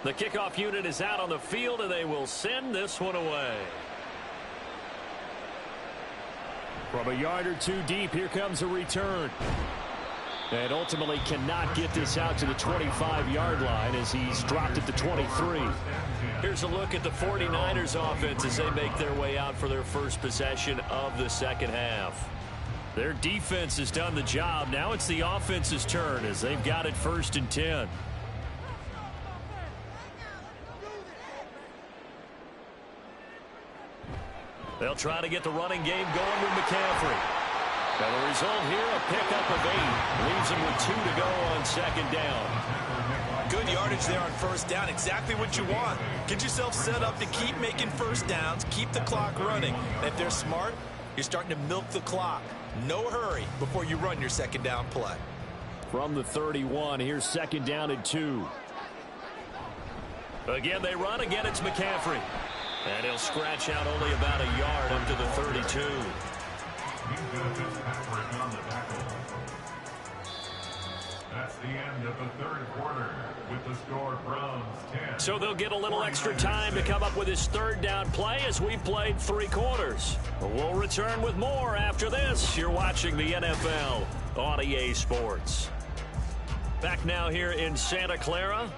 The kickoff unit is out on the field, and they will send this one away. From a yard or 2 deep, here comes a return. And ultimately cannot get this out to the 25-yard line as he's dropped at the 23. Here's a look at the 49ers offense as they make their way out for their first possession of the second half. Their defense has done the job. Now it's the offense's turn as they've got it 1st and 10. They'll try to get the running game going with McCaffrey. Now the result here, a pickup of 8. Leaves him with 2 to go on 2nd down. Good yardage there on 1st down. Exactly what you want. Get yourself set up to keep making 1st downs, keep the clock running. And if they're smart, you're starting to milk the clock. No hurry before you run your 2nd down play. From the 31, here's 2nd down and 2. Again, they run. Again, it's McCaffrey. And he'll scratch out only about a yard up to the 32. That's the end of the 3rd quarter with the score Browns 10. So they'll get a little extra time to come up with his 3rd down play as we played 3 quarters. We'll return with more after this. You're watching the NFL on EA Sports. Back now here in Santa Clara.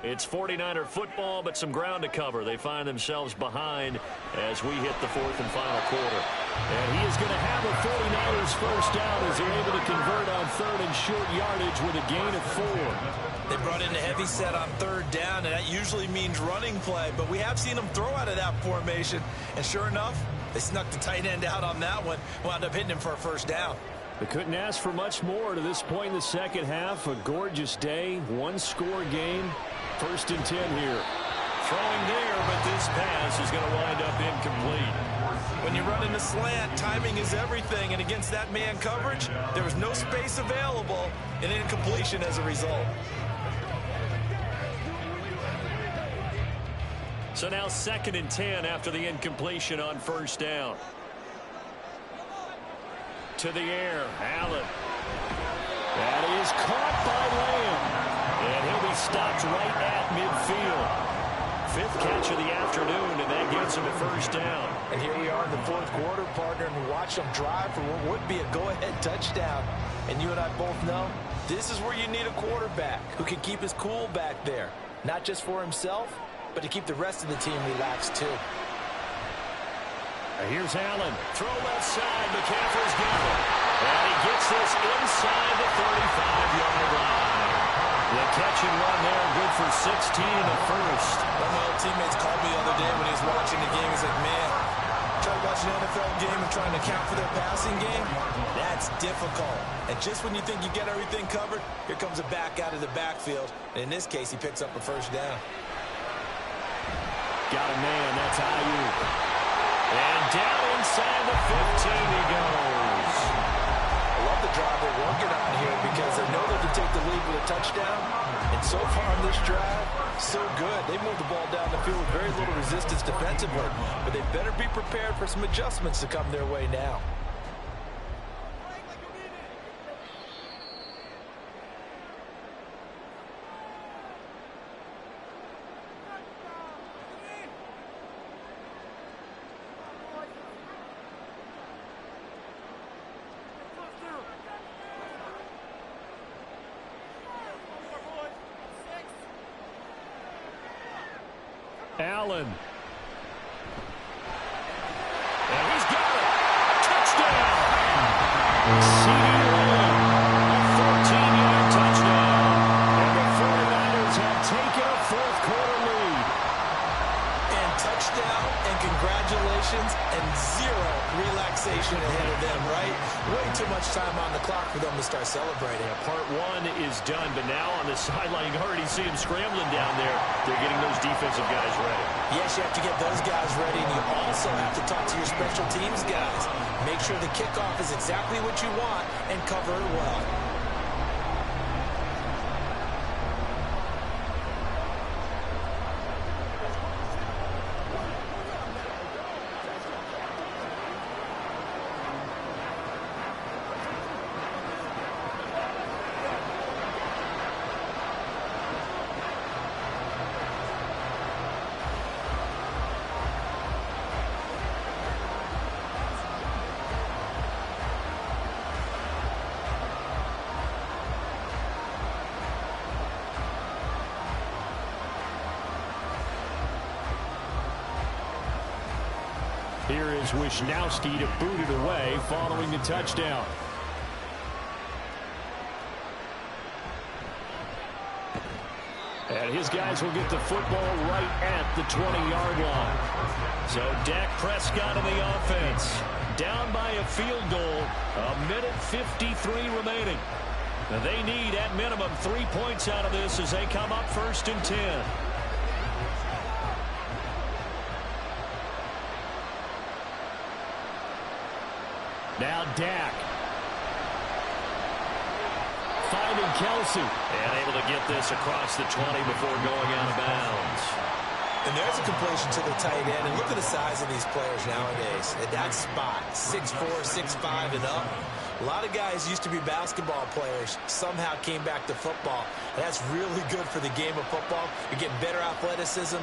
It's 49er football, but some ground to cover. They find themselves behind as we hit the 4th and final quarter. And he is going to have a 49ers first down as they're able to convert on 3rd and short yardage with a gain of 4. They brought in a heavy set on 3rd down, and that usually means running play. But we have seen them throw out of that formation. And sure enough, they snuck the tight end out on that one. Wound up hitting him for a 1st down. They couldn't ask for much more to this point in the second half. A gorgeous day, 1-score game. 1st and 10 here. Throwing there, but this pass is going to wind up incomplete. When you're running a slant, timing is everything. And against that man coverage, there was no space available, and incompletion as a result. So now 2nd and 10 after the incompletion on 1st down. To the air, Allen. That is caught by Lamb. And he'll be stopped right at midfield. fifth catch of the afternoon, and that gets him a first down. And here we are in the fourth quarter, partner, and we watched them drive for what would be a go-ahead touchdown. And you and I both know this is where you need a quarterback who can keep his cool back there, not just for himself, but to keep the rest of the team relaxed too. Here's Allen. Throw left side. McCaffrey's got it. And he gets this inside the 35-yard line. The catch and run there, good for 16 and a first. One of my old teammates called me the other day when he was watching the game. He's like, man, try to watch an NFL game and trying to account for their passing game? That's difficult. And just when you think you get everything covered, here comes a back out of the backfield. And in this case, he picks up a first down. Got a man. That's Ayuk. And down inside the 15 he goes. I love the drive they're working on here because they know they can take the lead with a touchdown. And so far on this drive, so good. They moved the ball down the field with very little resistance defensively. But they better be prepared for some adjustments to come their way now. Allen. And he's got it. Touchdown. CeeDee Lamb. A 14-yard touchdown. And the 49ers have taken a fourth-quarter lead. And touchdown and congratulations and zero relaxation ahead of them, right? Way too much time on the clock for them to start celebrating. Yeah, part one is done, but now on the sideline, you can already see them scrambling down there. They're getting those defensive guys ready. Yes, you have to get those guys ready, and you also have to talk to your special teams guys. Make sure the kickoff is exactly what you want and cover it well. Here is Wisnowski to boot it away following the touchdown. And his guys will get the football right at the 20-yard line. So Dak Prescott in the offense. Down by a field goal. 1:53 remaining. Now they need, at minimum, 3 points out of this as they come up 1st and 10. Now Dak. Finding Kelsey. And able to get this across the 20 before going out of bounds. And there's a completion to the tight end. And look at the size of these players nowadays. At that spot, 6'4", 6'5", and up. A lot of guys used to be basketball players, somehow came back to football. And that's really good for the game of football. You're getting better athleticism,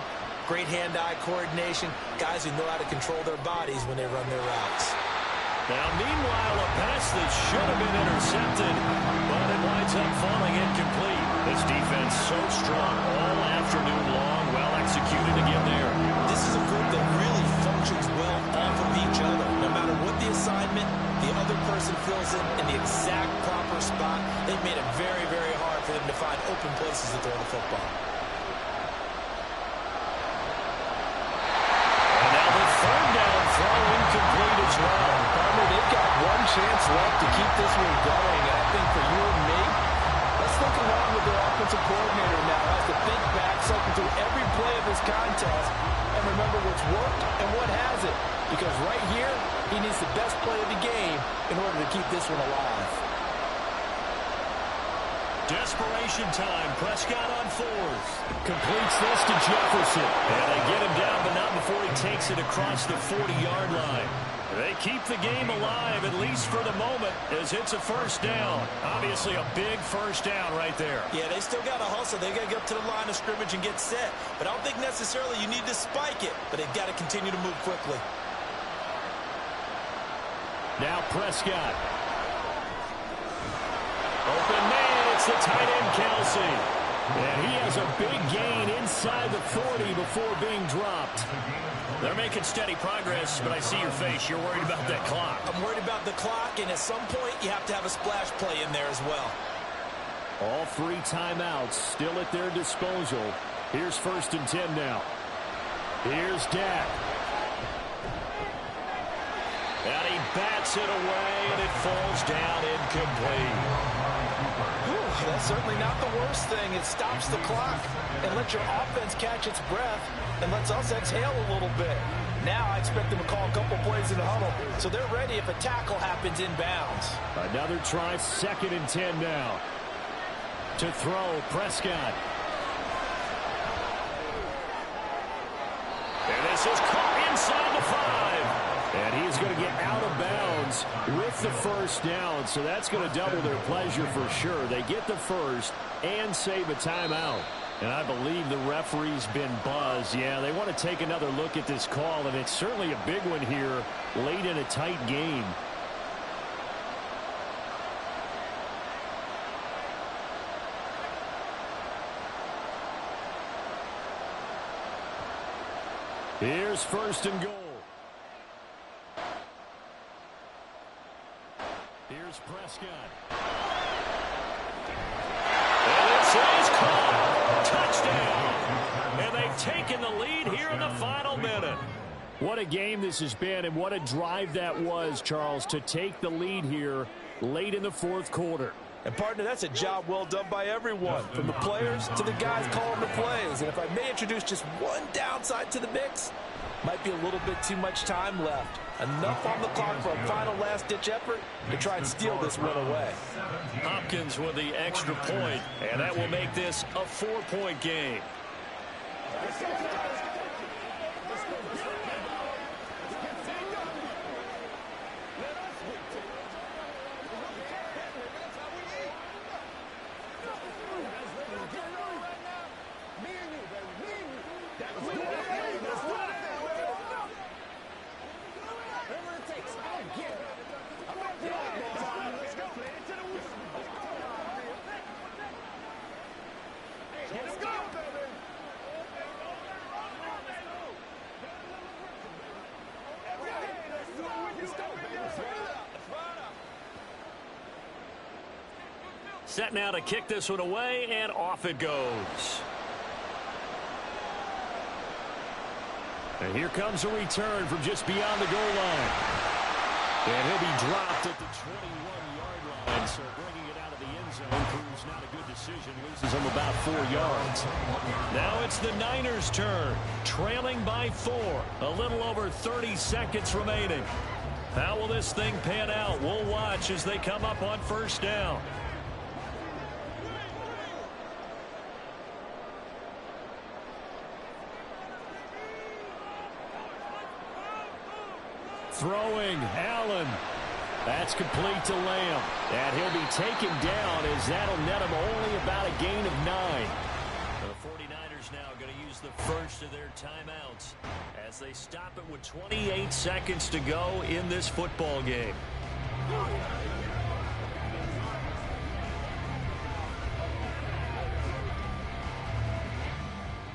great hand-eye coordination, guys who know how to control their bodies when they run their routes. Now, meanwhile, a pass that should have been intercepted, but it winds up falling incomplete. This defense so strong all afternoon long, well executed again there. This is a group that really functions well off of each other. No matter what the assignment, the other person fills in the exact proper spot. They've made it very, very hard for them to find open places to throw the football. And now the third down throw incomplete as well. They've got one chance left to keep this one going, and I think for you and me, let's look along with their offensive coordinator now as to think back, cycle through every play of this contest, and remember what's worked and what hasn't. Because right here, he needs the best play of the game in order to keep this one alive. Desperation time. Prescott on 4th. Completes this to Jefferson. And they get him down, but not before he takes it across the 40-yard line. They keep the game alive, at least for the moment, as it's a first down. Obviously a big first down right there. Yeah, they still got to hustle. They got to get up to the line of scrimmage and get set. But I don't think necessarily you need to spike it, but they've got to continue to move quickly. Now Prescott. Open man, it's the tight end Kelsey. And he has a big gain inside the 40 before being dropped. They're making steady progress, but I see your face. You're worried about that clock. I'm worried about the clock, and at some point you have to have a splash play in there as well. All 3 timeouts still at their disposal. Here's 1st and 10 now. Here's Dak. And he bats it away, and it falls down incomplete. That's certainly not the worst thing. It stops the clock and lets your offense catch its breath and lets us exhale a little bit. Now I expect them to call a couple plays in the huddle, so they're ready if a tackle happens inbounds. Another try, 2nd and 10 now. To throw, Prescott. And this is caught inside the 5. And he's going to get out of bounds with the first down. So that's going to double their pleasure for sure. They get the first and save a timeout. And I believe the referee's been buzzed. Yeah, they want to take another look at this call, and it's certainly a big one here late in a tight game. Here's 1st and goal. Here's Prescott. And this is caught. Touchdown. And they've taken the lead here in the final minute. What a game this has been, and what a drive that was, Charles, to take the lead here late in the 4th quarter. And, partner, that's a job well done by everyone, from the players to the guys calling the plays. And if I may introduce just one downside to the mix, might be a little bit too much time left. Enough on the clock for a final last-ditch effort to try and steal this win away. Hopkins with the extra point, and that will make this a 4-point game. Set now to kick this one away, and off it goes. And here comes a return from just beyond the goal line. And he'll be dropped at the 21-yard line. So bringing it out of the end zone proves not a good decision. Loses him about 4 yards. Now it's the Niners' turn. Trailing by 4. A little over 30 seconds remaining. How will this thing pan out? We'll watch as they come up on 1st down. Throwing, Allen. That's complete to Lamb. And he'll be taken down as that'll net him only about a gain of 9. The 49ers now going to use the first of their timeouts as they stop it with 28 seconds to go in this football game.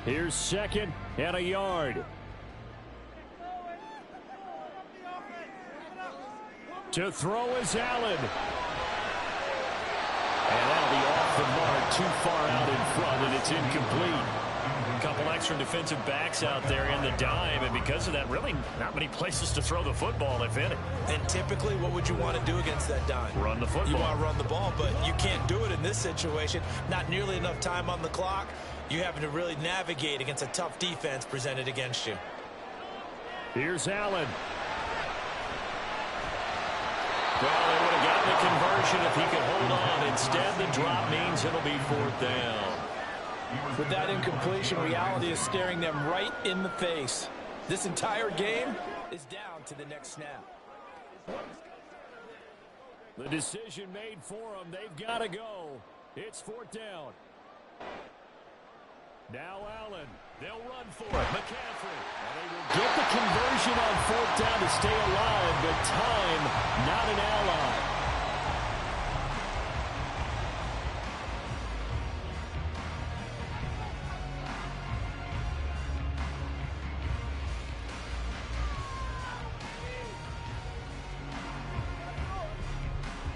Here's 2nd and a yard. To throw is Allen. And that'll be off the mark, too far out in front, and it's incomplete. A couple extra defensive backs out there in the dime, and because of that, really not many places to throw the football, if any. And typically, what would you want to do against that dime? Run the football. You want to run the ball, but you can't do it in this situation. Not nearly enough time on the clock. You having to really navigate against a tough defense presented against you. Here's Allen. Well, they would have gotten the conversion if he could hold on. Instead, the drop means it'll be 4th down. With that incompletion, reality is staring them right in the face. This entire game is down to the next snap. The decision made for them. They've got to go. It's 4th down. Now Allen. They'll run for it. McCaffrey. And they will get the conversion on 4th down to stay alive, but time not an ally.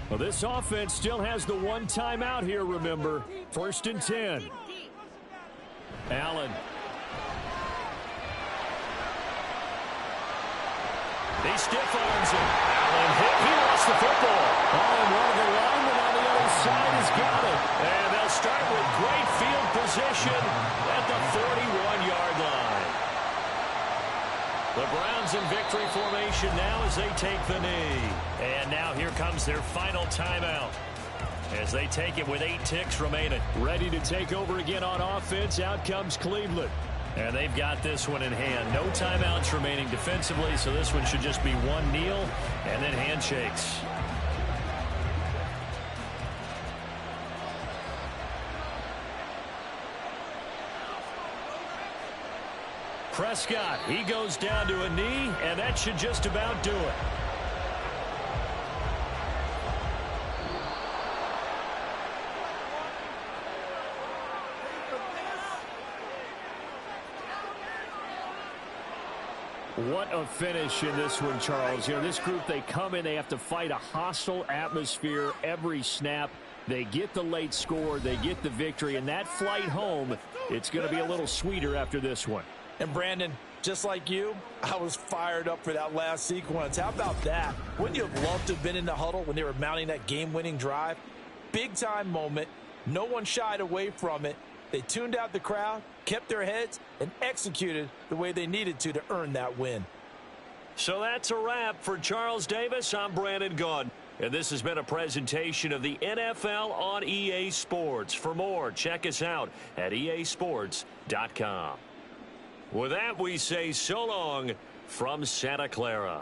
Well, this offense still has the one timeout here, remember. 1st and 10. Allen. He stiff-arms him. Allen hit. He lost the football. Oh, and one of the linemen on the other side has got it. And they'll start with great field position at the 41-yard line. The Browns in victory formation now as they take the knee. And now here comes their final timeout as they take it with 8 ticks remaining. Ready to take over again on offense. Out comes Cleveland. And they've got this one in hand. No timeouts remaining defensively, so this one should just be one kneel and then handshakes. Prescott, he goes down to a knee, and that should just about do it. What a finish in this one, Charles. You know, this group, they come in, they have to fight a hostile atmosphere every snap. They get the late score, they get the victory, and that flight home, it's going to be a little sweeter after this one. And Brandon, just like you, I was fired up for that last sequence. How about that? Wouldn't you have loved to have been in the huddle when they were mounting that game-winning drive? Big-time moment. No one shied away from it. They tuned out the crowd, kept their heads, and executed the way they needed to earn that win. So that's a wrap for Charles Davis. I'm Brandon Gaudin. And this has been a presentation of the NFL on EA Sports. For more, check us out at easports.com. With that, we say so long from Santa Clara.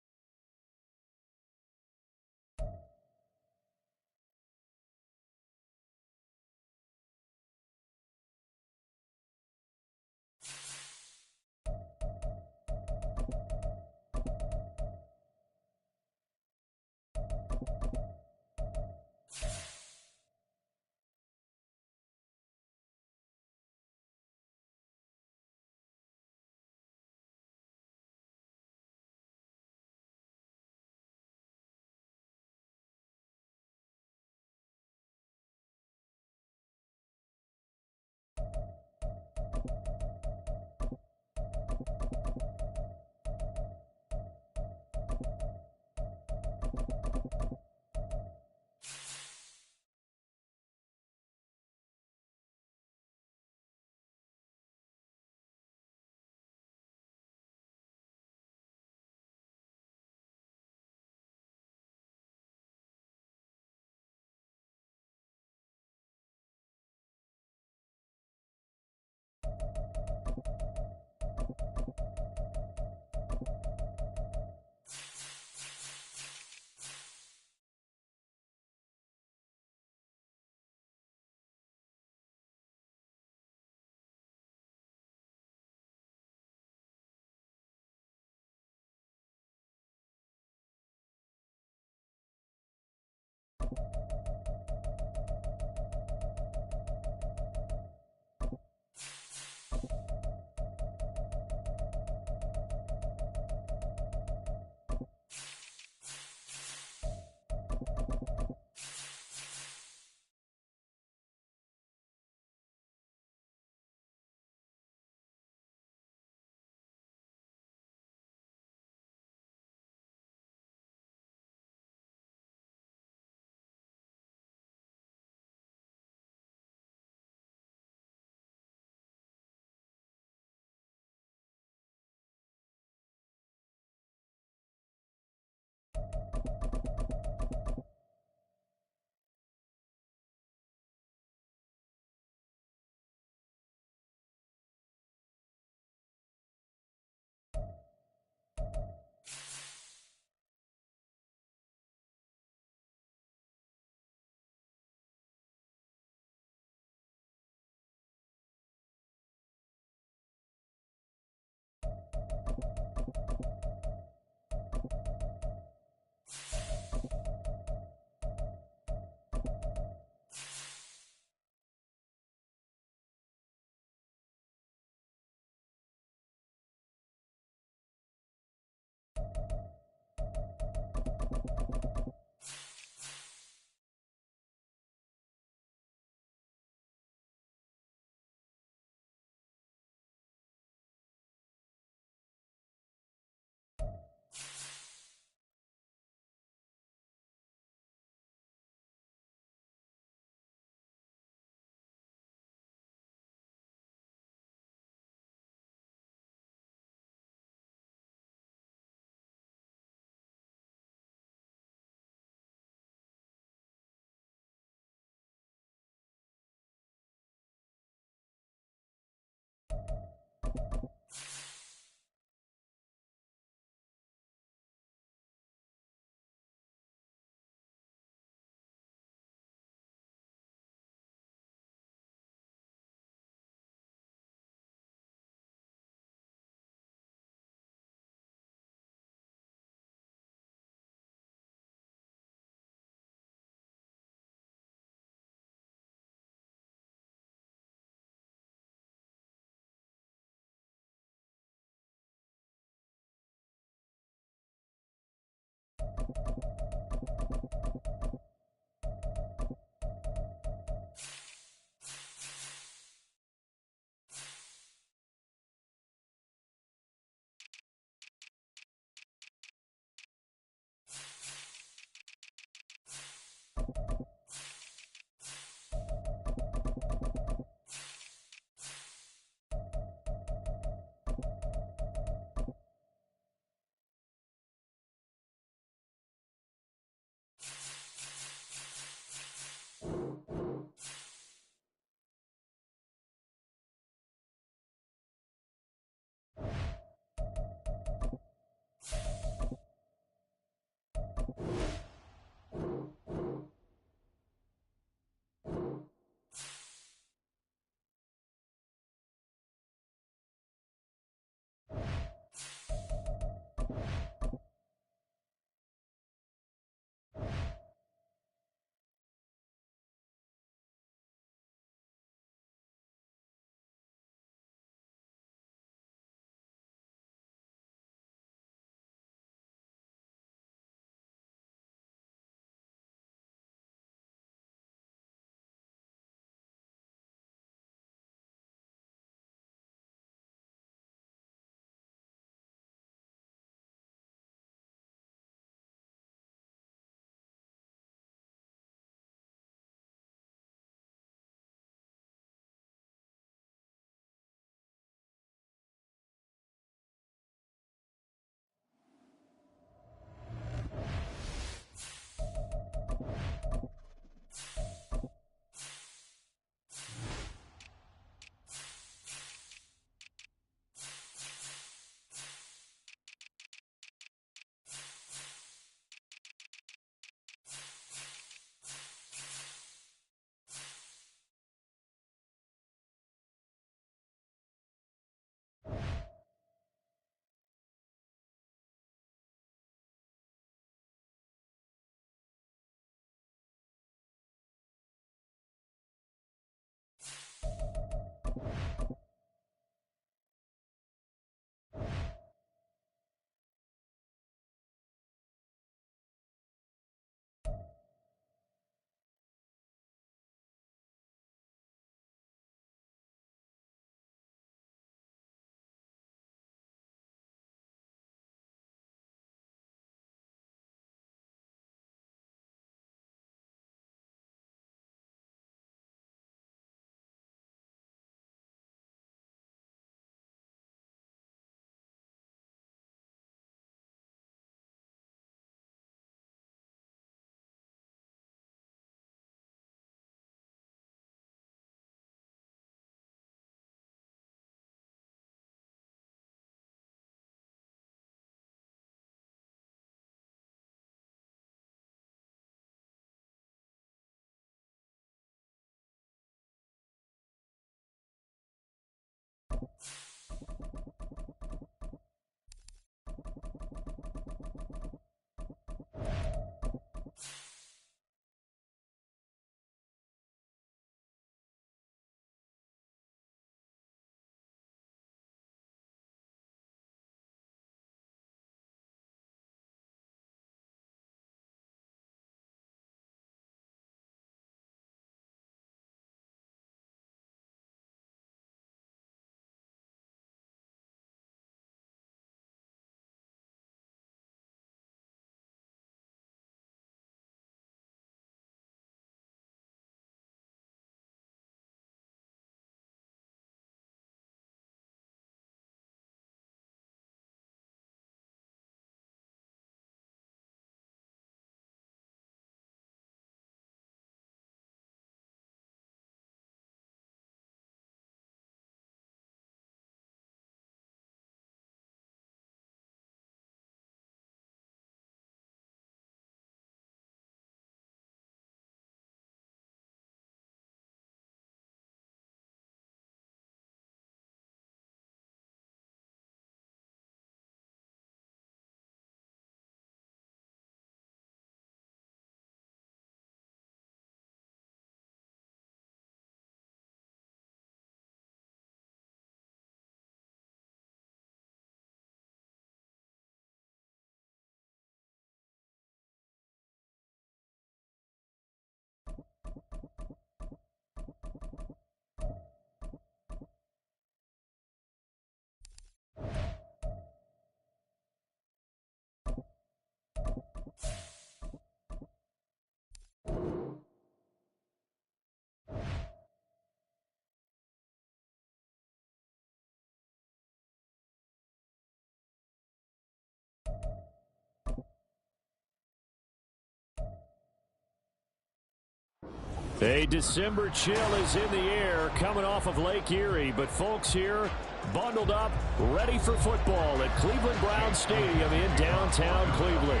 A December chill is in the air coming off of Lake Erie, but folks here bundled up, ready for football at Cleveland Browns Stadium in downtown Cleveland.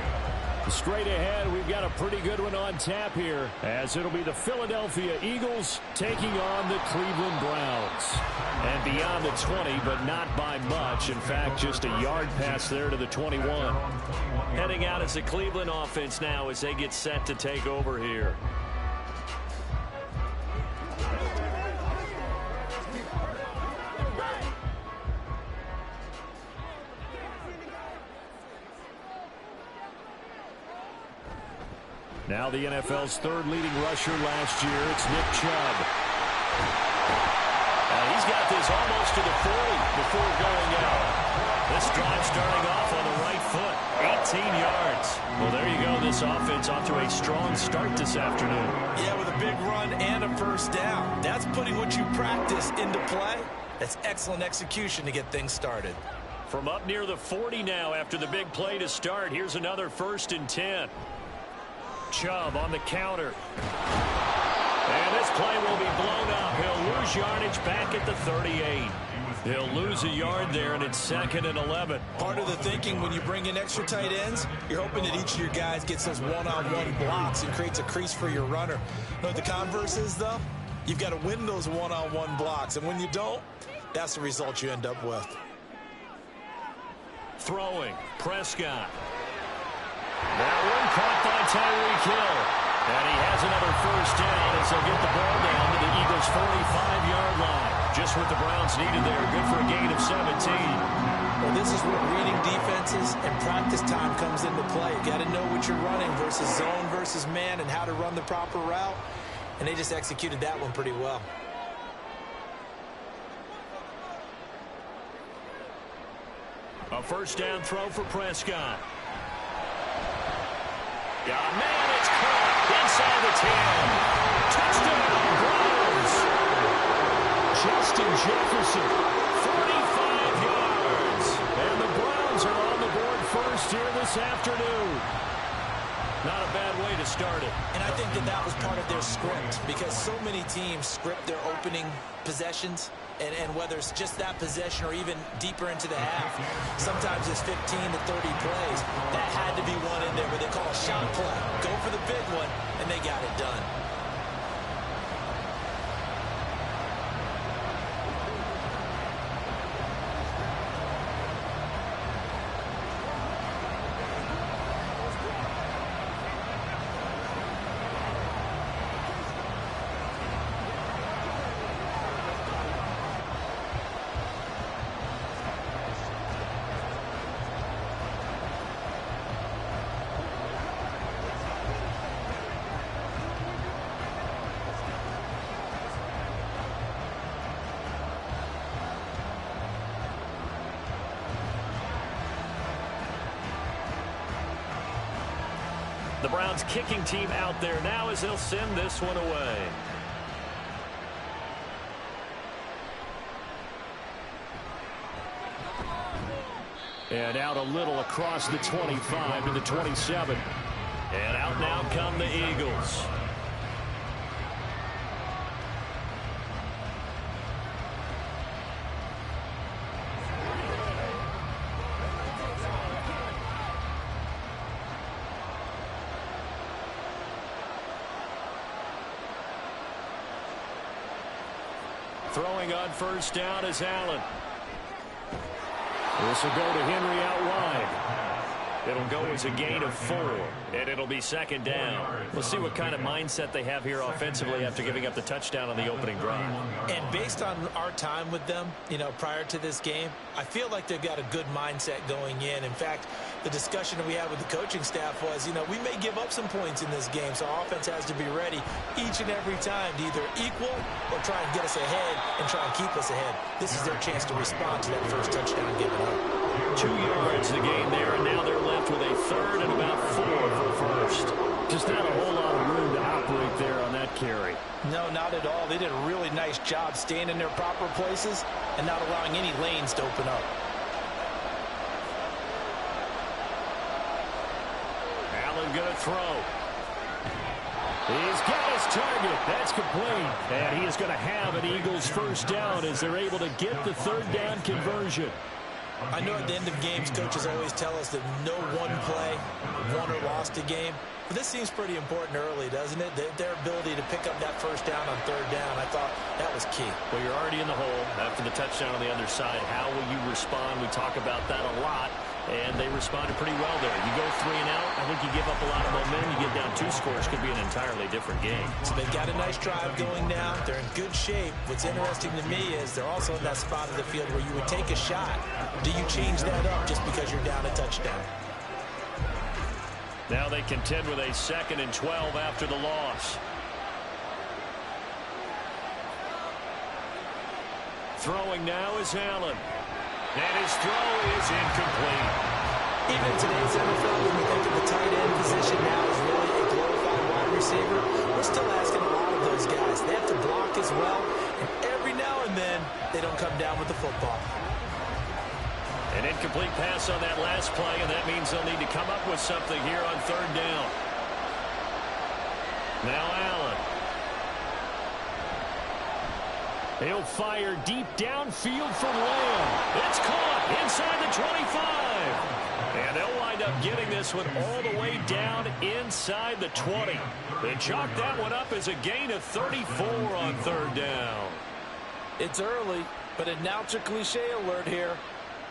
Straight ahead, we've got a pretty good one on tap here, as it'll be the Philadelphia Eagles taking on the Cleveland Browns. And beyond the 20, but not by much. In fact, just a yard pass there to the 21. Heading out as the Cleveland offense now as they get set to take over here. Now the NFL's third leading rusher last year, it's Nick Chubb. He's got this almost to the 40 before going out. This drive starting off on the right foot, 18 yards. Well, there you go. This offense off to a strong start this afternoon. Yeah, with a big run and a first down. That's putting what you practice into play. That's excellent execution to get things started. From up near the 40 now after the big play to start, here's another 1st and 10. Chubb on the counter. And this play will be blown up. He'll lose yardage back at the 38. He'll lose a yard there, and it's 2nd and 11. Part of the thinking when you bring in extra tight ends, you're hoping that each of your guys gets those one-on-one blocks and creates a crease for your runner. You know what the converse is, though? You've got to win those one-on-one blocks, and when you don't, that's the result you end up with. Throwing, Prescott. That one caught by Tyreek Hill. And he has another first down as they'll get the ball down to the Eagles' 45-yard line. Just what the Browns needed there. Good for a gain of 17. Well, this is where reading defenses and practice time comes into play. You got to know what you're running versus zone versus man and how to run the proper route. And they just executed that one pretty well. A first down throw for Prescott. Yeah, man, it's caught inside the 10. Touchdown, Browns. Justin Jefferson, 45 yards. And the Browns are on the board first here this afternoon. Not a bad way to start it. And I think that was part of their script, because so many teams script their opening possessions, and whether it's just that possession or even deeper into the half, sometimes it's 15 to 30 plays. That had to be one in there where they call a shot play. Go for the big one, and they got it done. The Browns kicking team out there now as they'll send this one away. And out a little across the 25 to the 27. And out now come the Eagles. Throwing on first down is Allen. This will go to Henry out wide. It'll go as a gain of 4, and it'll be second down. We'll see what kind of mindset they have here offensively after giving up the touchdown on the opening drive. And based on our time with them, prior to this game, I feel like they've got a good mindset going in. In fact, the discussion that we had with the coaching staff was, we may give up some points in this game, so our offense has to be ready each and every time to either equal or try and get us ahead and try and keep us ahead. This is their chance to respond to that first touchdown given up. 2 yards the gain there, and now they're left with a third and about 4 for first. Just not a whole lot of room to operate there on that carry. No, not at all. They did a really nice job staying in their proper places and not allowing any lanes to open up. Allen going to throw. He's got his target. That's complete. And he is going to have an Eagles first down as they're able to get the third down conversion. I know at the end of games, coaches always tell us that no one play won or lost a game. But this seems pretty important early, doesn't it? Their ability to pick up that first down on third down, I thought that was key. Well, you're already in the hole after the touchdown on the other side. How will you respond? We talk about that a lot, and they responded pretty well there. You go 3 and out, I think you give up a lot of momentum. You get down 2 scores, could be an entirely different game. So they've got a nice drive going now. They're in good shape. What's interesting to me is they're also in that spot of the field where you would take a shot. Do you change that up just because you're down a touchdown? Now they contend with a 2nd and 12 after the loss. Throwing now is Allen. And his throw is incomplete. Even in today's NFL, when we think of the tight end position now as really a glorified wide receiver, we're still asking a lot of those guys. They have to block as well, and every now and then, they don't come down with the football. An incomplete pass on that last play, and that means they'll need to come up with something here on third down. Now Allen. He'll fire deep downfield for Lamb. It's caught inside the 25. And they'll wind up getting this one all the way down inside the 20. They chalk that one up as a gain of 34 on third down. It's early, but announcer cliche alert here.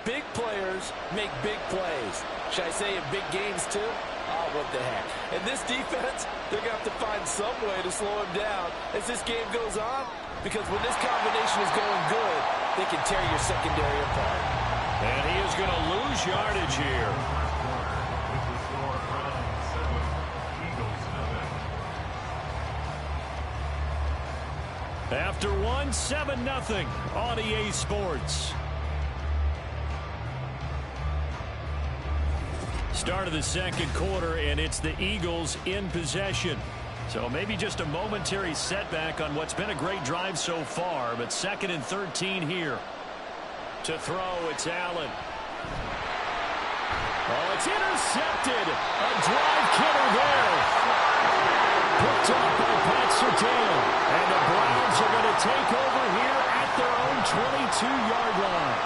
Big players make big plays. Should I say in big games too? Oh, what the heck. And this defense, they're going to have to find some way to slow him down as this game goes on. Because when this combination is going good, they can tear your secondary apart. And he is going to lose yardage here. After one, 7-0 on EA Sports. Start of the second quarter, and it's the Eagles in possession. So maybe just a momentary setback on what's been a great drive so far, but 2nd and 13 here. To throw, it's Allen. Oh, it's intercepted. A drive killer there. Picked up by Pat Surtain. And the Browns are going to take over here at their own 22-yard line.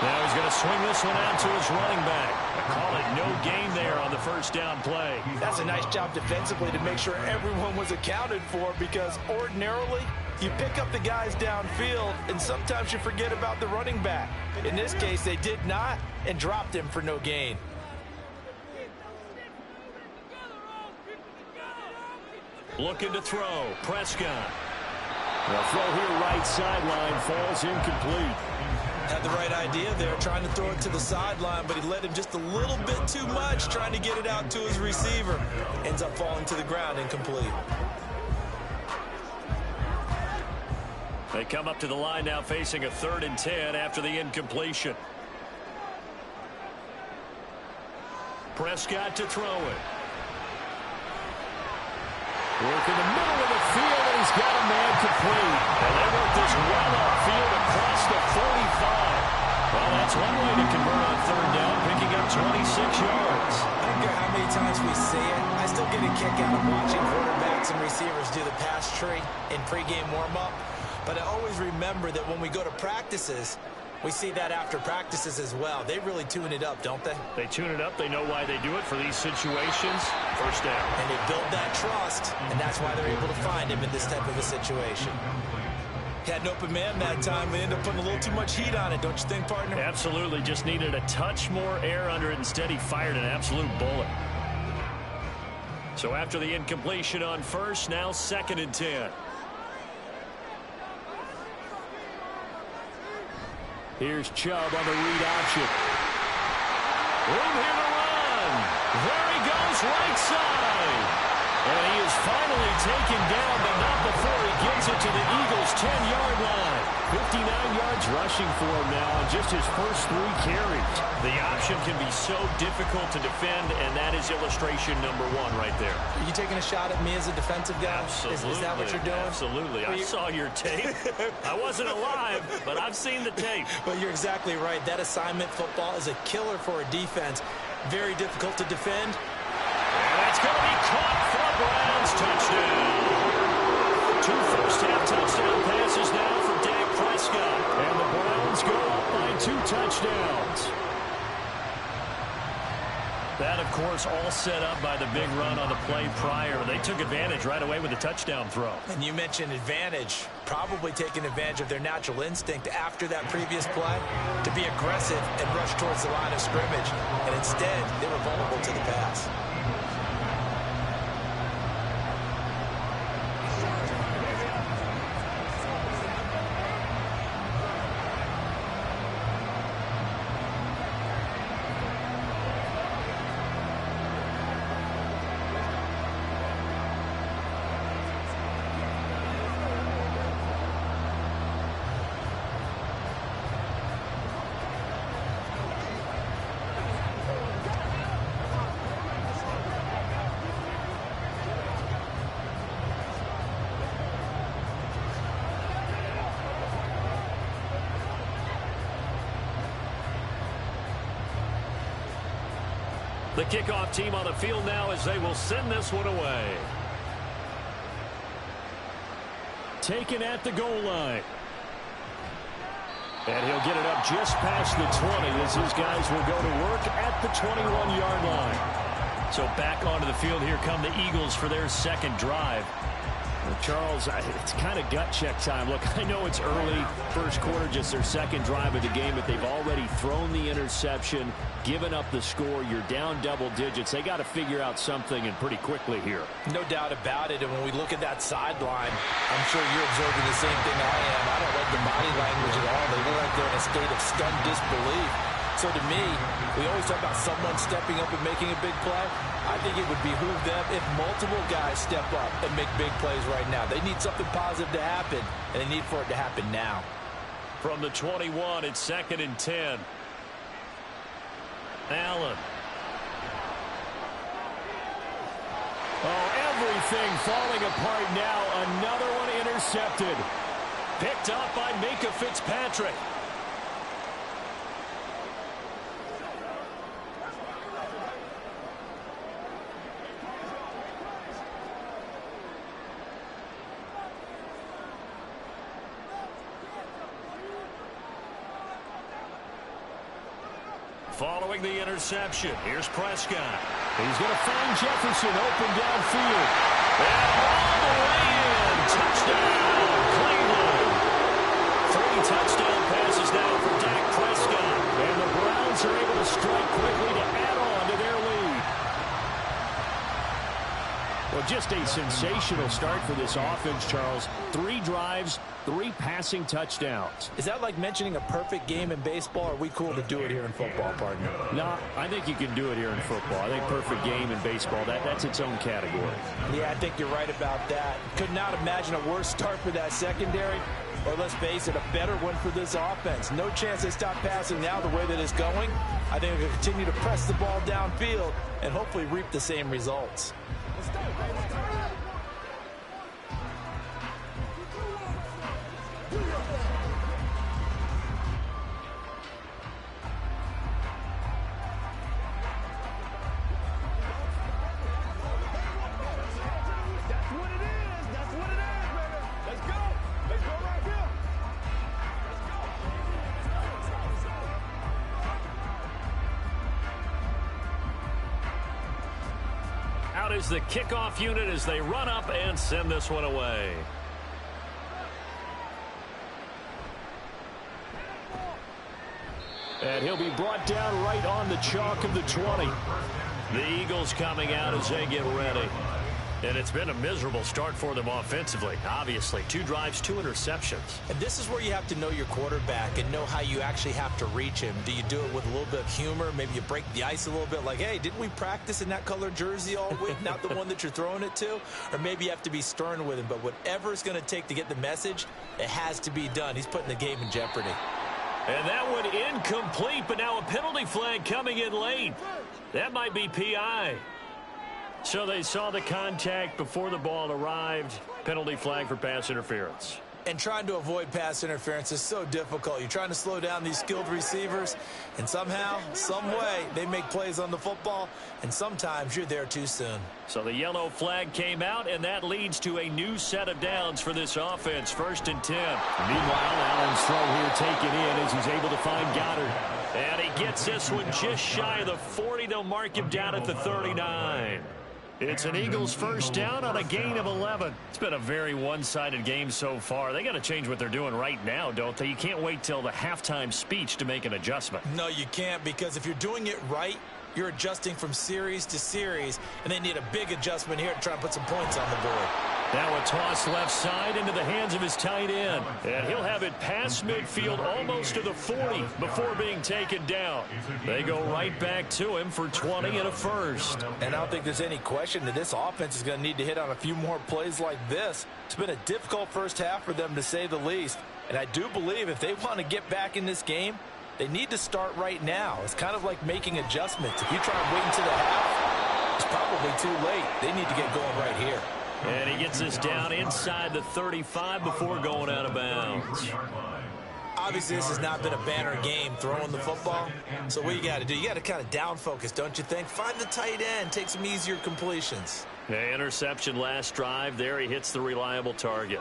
Now he's going to swing this one out to his running back. I call it no gain there on the first down play. That's a nice job defensively to make sure everyone was accounted for, because ordinarily you pick up the guys downfield and sometimes you forget about the running back. In this case, they did not and dropped him for no gain. Looking to throw. Prescott. The throw here right sideline falls incomplete. Had the right idea there, trying to throw it to the sideline, but he led him just a little bit too much, trying to get it out to his receiver. Ends up falling to the ground, incomplete. They come up to the line now facing a 3rd and 10 after the incompletion. Prescott to throw it. Work in the middle of the field, and he's got a man complete. And they work this well upfield across the 45. Well, that's one way to convert on third down, picking up 26 yards. I don't care how many times we see it. I still get a kick out of watching quarterbacks and receivers do the pass tree in pregame warm-up. But I always remember that when we go to practices, we see that after practices as well. They really tune it up, don't they? They tune it up. They know why they do it for these situations. First down. And they build that trust, and that's why they're able to find him in this type of a situation. Had an open man that time. They ended up putting a little too much heat on it, don't you think, partner? Absolutely. Just needed a touch more air under it. Instead, he fired an absolute bullet. So after the incompletion on first, now 2nd and 10. Here's Chubb on the read option. Room here to run. There he goes, right side. And he is finally taken down, but not before he gets it to the Eagles' 10-yard line. 59 yards rushing for him now on just his first 3 carries. The option can be so difficult to defend, and that is illustration number 1 right there. Are you taking a shot at me as a defensive guy? Absolutely. Is that what you're doing? Absolutely. I saw your tape. I wasn't alive, but I've seen the tape. But you're exactly right. That assignment football is a killer for a defense. Very difficult to defend. And that's going to be caught for a Browns touchdown. 2 first-half touchdown passes now for Dak Prescott. And the Browns go up by 2 touchdowns. That, of course, all set up by the big run on the play prior. They took advantage right away with the touchdown throw. And you mentioned advantage, probably taking advantage of their natural instinct after that previous play to be aggressive and rush towards the line of scrimmage. And instead, they were vulnerable to the pass. The kickoff team on the field now as they will send this one away. Taken at the goal line. And he'll get it up just past the 20 as his guys will go to work at the 21-yard line. So back onto the field, here come the Eagles for their 2nd drive. Charles, it's kind of gut check time. Look, I know it's early, first quarter, just their 2nd drive of the game, but they've already thrown the interception, given up the score. You're down double digits. They got to figure out something, and pretty quickly here. No doubt about it. And when we look at that sideline, I'm sure you're observing the same thing I am. I don't like the body language at all. They look like they're in a state of stunned disbelief. So to me, we always talk about someone stepping up and making a big play. I think it would behoove them if multiple guys step up and make big plays right now. They need something positive to happen, and they need for it to happen now. From the 21, it's 2nd and 10. Allen. Oh, everything falling apart now. Another one intercepted. Picked up by Minkah Fitzpatrick. Following the interception, here's Prescott. He's going to find Jefferson open downfield. And all the way in. Touchdown, Cleveland. 3 touchdown passes now for Dak Prescott. And the Browns are able to strike quickly to add on to their lead. Well, just a sensational start for this offense, Charles. 3 drives, 3 passing touchdowns. Is that like mentioning a perfect game in baseball? Or are we cool to do it here in football, partner? No, I think you can do it here in football. I think perfect game in baseball, that's its own category. Yeah, I think you're right about that. Could not imagine a worse start for that secondary or let's face it, a better one for this offense. No chance they stop passing now the way that it's going. I think they'll continue to press the ball downfield and hopefully reap the same results. Let's go, baby. Out is the kickoff unit as they run up and send this one away. And he'll be brought down right on the chalk of the 20. The Eagles coming out as they get ready. And it's been a miserable start for them offensively. Obviously, 2 drives, 2 interceptions. And this is where you have to know your quarterback and know how you actually have to reach him. Do you do it with a little bit of humor? Maybe you break the ice a little bit like, hey, didn't we practice in that color jersey all week? Not the one that you're throwing it to? Or maybe you have to be stern with him. But whatever it's going to take to get the message, it has to be done. He's putting the game in jeopardy. And that one incomplete, but now a penalty flag coming in late. That might be PI. So they saw the contact before the ball arrived. Penalty flag for pass interference. And trying to avoid pass interference is so difficult. You're trying to slow down these skilled receivers, and somehow, some way, they make plays on the football, and sometimes you're there too soon. So the yellow flag came out, and that leads to a new set of downs for this offense. 1st and 10. Meanwhile, Allen's throw here taken in as he's able to find Goddard. And he gets this one just shy of the 40. They'll mark him down at the 39. It's an Eagles first down on a gain of 11. It's been a very one-sided game so far. They got to change what they're doing right now, don't they? You can't wait till the halftime speech to make an adjustment. No, you can't, because if you're doing it right, you're adjusting from series to series, and they need a big adjustment here to try and put some points on the board. Now a toss left side into the hands of his tight end. And he'll have it past midfield almost to the 40 before being taken down. They go right back to him for 20 and a first. And I don't think there's any question that this offense is going to need to hit on a few more plays like this. It's been a difficult first half for them, to say the least. And I do believe if they want to get back in this game, they need to start right now. It's kind of like making adjustments. If you try and wait until the half, it's probably too late. They need to get going right here. And he gets this down inside the 35 before going out of bounds. Obviously, this has not been a banner game throwing the football. So what you got to do, you got to kind of down focus, don't you think? Find the tight end, take some easier completions. The interception last drive. There he hits the reliable target.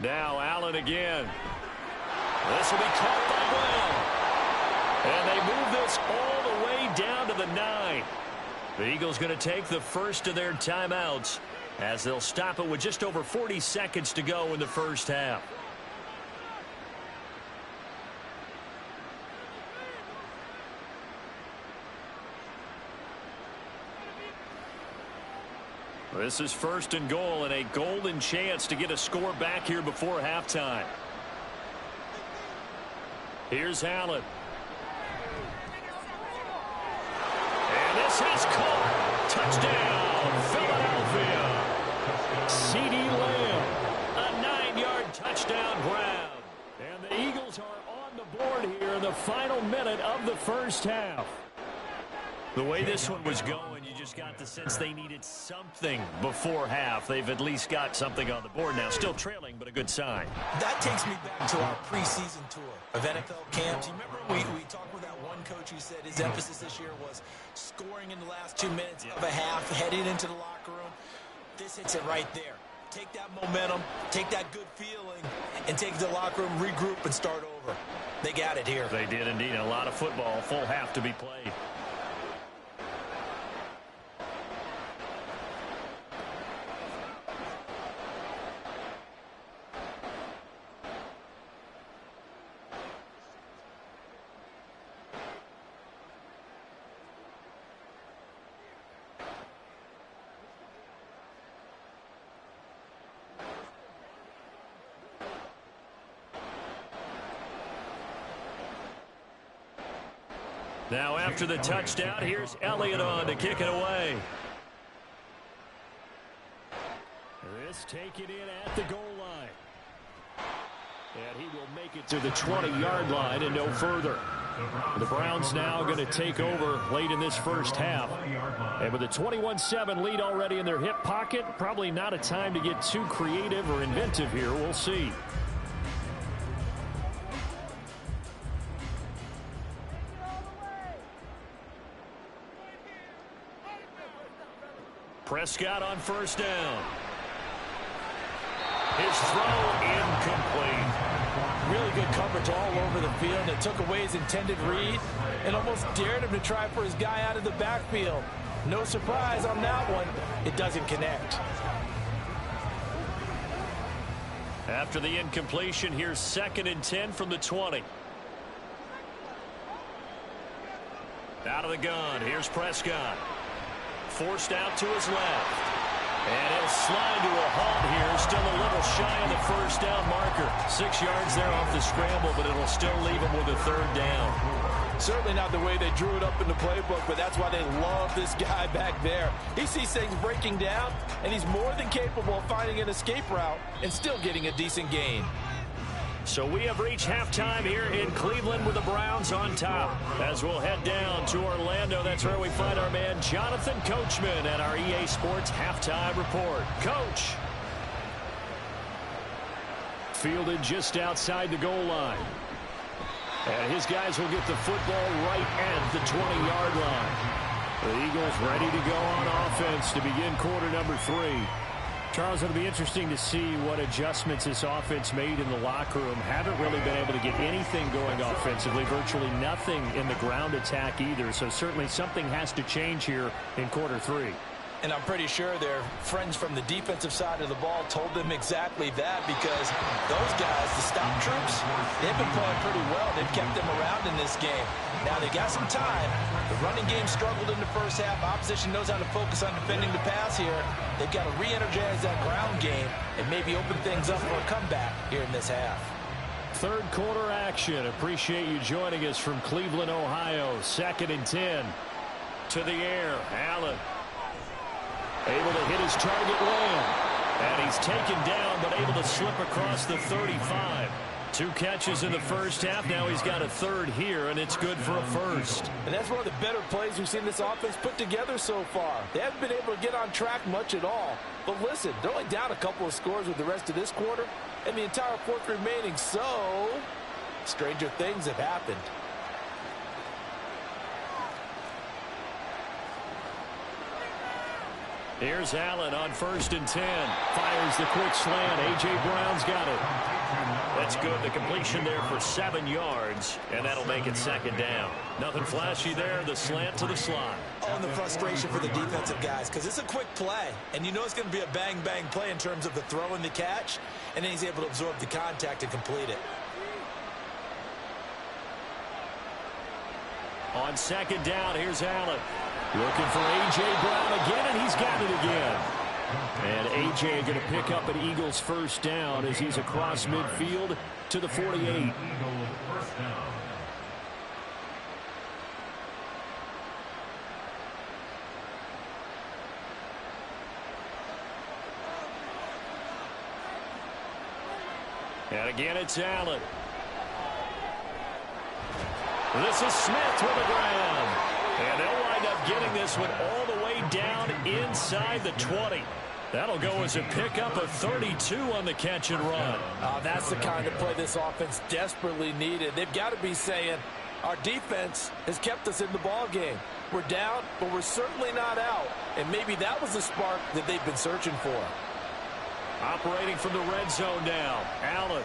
Now Allen again. This will be caught by Brown. And they move this all the way down to the 9. The Eagles going to take the first of their timeouts as they'll stop it with just over 40 seconds to go in the first half. This is 1st and goal and a golden chance to get a score back here before halftime. Here's Allen. And this is caught. Touchdown, Philadelphia. CeeDee Lamb, a 9-yard touchdown grab. And the Eagles are on the board here in the final minute of the first half. The way this one was going, you just got the sense they needed something before half. They've at least got something on the board now. Still trailing, but a good sign. That takes me back to our preseason tour of NFL camps. You remember we talked with that one coach who said his emphasis this year was scoring in the last 2 minutes of a half, heading into the locker room. This hits it right there. Take that momentum, take that good feeling, and take it to the locker room, regroup, and start over. They got it here. They did indeed. A lot of football, full half to be played. Now after the touchdown, here's Elliott on to kick it away. This taken in at the goal line. And he will make it to the 20-yard line and no further. The Browns now going to take over late in this first half. And with a 21-7 lead already in their hip pocket, probably not a time to get too creative or inventive here. We'll see. Prescott on first down. His throw incomplete. Really good coverage all over the field. It took away his intended read and almost dared him to try for his guy out of the backfield. No surprise on that one. It doesn't connect. After the incompletion, here's 2nd and 10 from the 20. Out of the gun. Here's Prescott. Forced out to his left. And he'll slide to a halt here. Still a little shy of the first down marker. 6 yards there off the scramble, but it'll still leave him with a 3rd down. Certainly not the way they drew it up in the playbook, but that's why they love this guy back there. He sees things breaking down, and he's more than capable of finding an escape route and still getting a decent gain. So we have reached halftime here in Cleveland with the Browns on top. As we'll head down to Orlando, that's where we find our man Jonathan Coachman at our EA Sports Halftime Report. Coach. Fielded just outside the goal line. And his guys will get the football right at the 20-yard line. The Eagles ready to go on offense to begin quarter number 3. Charles, it'll be interesting to see what adjustments this offense made in the locker room. Haven't really been able to get anything going offensively, virtually nothing in the ground attack either. So certainly something has to change here in quarter 3. And I'm pretty sure their friends from the defensive side of the ball told them exactly that, because those guys, the stop troops, they've been playing pretty well. They've kept them around in this game. Now they got some time. The running game struggled in the first half. Opposition knows how to focus on defending the pass here. They've got to re-energize that ground game and maybe open things up for a comeback here in this half. 3rd quarter action. Appreciate you joining us from Cleveland, Ohio. 2nd and 10. To the air. Allen. Able to hit his target Lamb. And he's taken down, but able to slip across the 35. 2 catches in the first half. Now he's got a 3rd here, and it's good for a 1st. And that's one of the better plays we've seen this offense put together so far. They haven't been able to get on track much at all. But listen, they're only down a couple of scores with the rest of this quarter, and the entire 4th remaining. So, stranger things have happened. Here's Allen on 1st and 10. Fires the quick slant. A.J. Brown's got it. That's good. The completion there for 7 yards, and that'll make it 2nd down. Nothing flashy there. The slant to the slot. Oh, and the frustration for the defensive guys, because it's a quick play, and you know it's going to be a bang-bang play in terms of the throw and the catch, and then he's able to absorb the contact and complete it. On 2nd down, here's Allen. Looking for A.J. Brown again, and he's got it again. And A.J. going to pick up an Eagles 1st down as he's across midfield to the 48. Eagles 1st down. And again, it's Allen. This is Smith with the ground. And they'll wind up getting this one all the way down inside the 20. That'll go as a pickup of 32 on the catch and run. That's the kind of play this offense desperately needed. They've got to be saying, our defense has kept us in the ball game. We're down, but we're certainly not out. And maybe that was the spark that they've been searching for. Operating from the red zone now. Allen.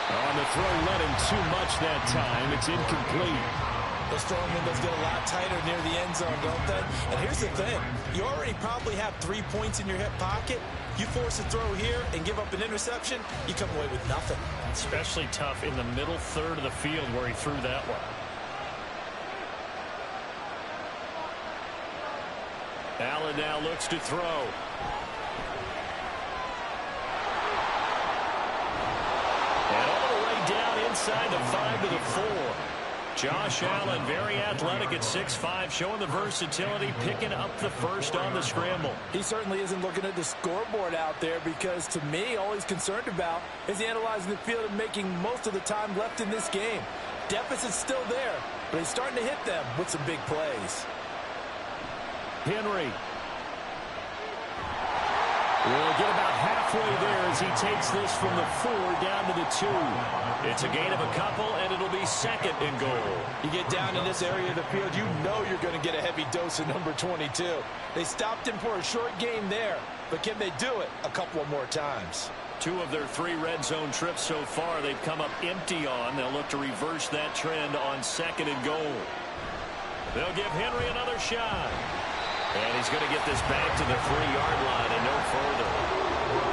On the throw, let him too much that time. It's incomplete. Those throwing windows get a lot tighter near the end zone, don't they? And here's the thing. You already probably have 3 points in your hip pocket. You force a throw here and give up an interception, you come away with nothing. Especially tough in the middle 3rd of the field where he threw that one. Allen now looks to throw. And all the way down inside the 5 to the 4. Josh Allen, very athletic at 6'5", showing the versatility, picking up the first on the scramble. He certainly isn't looking at the scoreboard out there because, to me, all he's concerned about is analyzing the field and making most of the time left in this game. Deficit's still there, but he's starting to hit them with some big plays. Henry will get about halfway there as he takes this from the 4 down to the 2. It's a gain of a couple, and it'll be 2nd and goal. You get down in this area of the field, you know you're going to get a heavy dose of number 22. They stopped him for a short game there, but can they do it a couple of more times? 2 of their 3 red zone trips so far they've come up empty on. They'll look to reverse that trend on 2nd and goal. They'll give Henry another shot. And he's going to get this back to the 3-yard line and no further.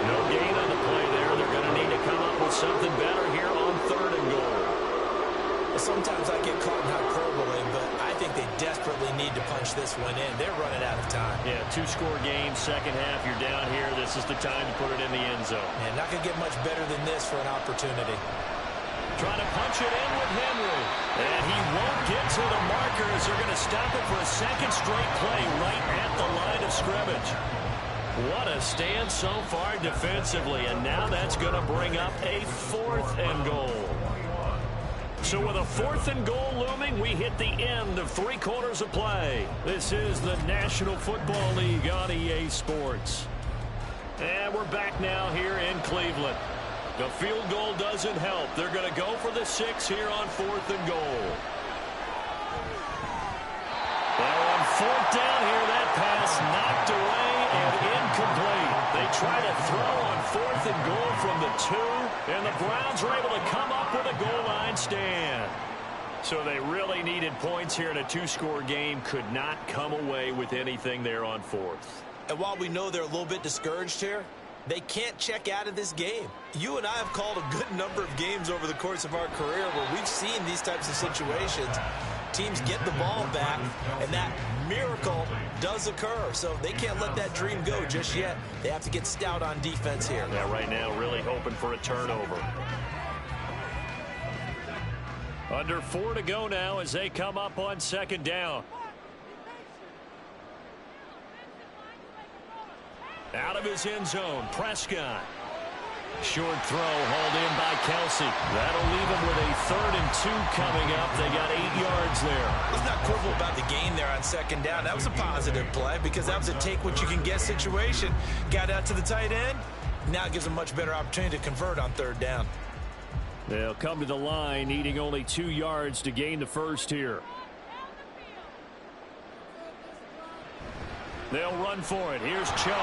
No gain on the play there. They're going to need to come up with something better here on 3rd and goal. Sometimes I get caught in hyperbole, but I think they desperately need to punch this one in. They're running out of time. Yeah, 2-score game, second half. You're down here. This is the time to put it in the end zone. And not going to get much better than this for an opportunity. Trying to punch it in with Henry. And he won't get to the marker as they're going to stop it for a 2nd straight play right at the line of scrimmage. What a stand so far defensively. And now that's going to bring up a 4th and goal. So with a 4th and goal looming, we hit the end of 3 quarters of play. This is the National Football League on EA Sports. And we're back now here in Cleveland. The field goal doesn't help. They're going to go for the 6 here on 4th and goal. Well, on 4th down here, that pass knocked away and incomplete. They try to throw on 4th and goal from the 2, and the Browns are able to come up with a goal line stand. So they really needed points here in a 2-score game. Could not come away with anything there on 4th. And while we know they're a little bit discouraged here, they can't check out of this game. You and I have called a good number of games over the course of our career where we've seen these types of situations. Teams get the ball back, and that miracle does occur. So they can't let that dream go just yet. They have to get stout on defense here. Yeah, right now really hoping for a turnover. Under 4 to go now as they come up on 2nd down. Out of his end zone, Prescott. Short throw hauled in by Kelsey. That'll leave him with a 3rd and 2 coming up. They got 8 yards there. Let's not quibble about the gain there on 2nd down. That was a positive play because that was a take-what-you-can-get situation. Got out to the tight end. Now it gives them a much better opportunity to convert on 3rd down. They'll come to the line, needing only 2 yards to gain the first here. They'll run for it. Here's Chubb.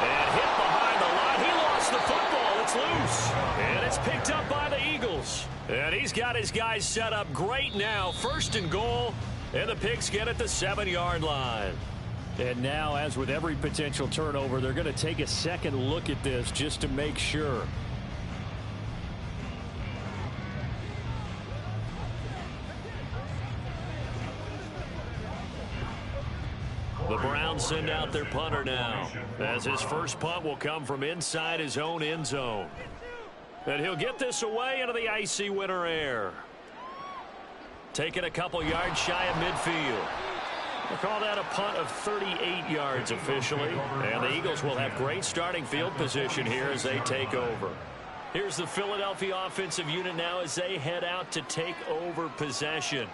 And hit behind the line. He lost the football. It's loose. And it's picked up by the Eagles. And he's got his guys set up great now. 1st and goal. And the Pigs get at the 7-yard line. And now, as with every potential turnover, they're going to take a second look at this just to make sure. The Browns send out their punter now, as his first punt will come from inside his own end zone. And he'll get this away into the icy winter air. Taking a couple yards shy of midfield. We'll call that a punt of 38 yards officially. And the Eagles will have great starting field position here as they take over. Here's the Philadelphia offensive unit now as they head out to take over possession.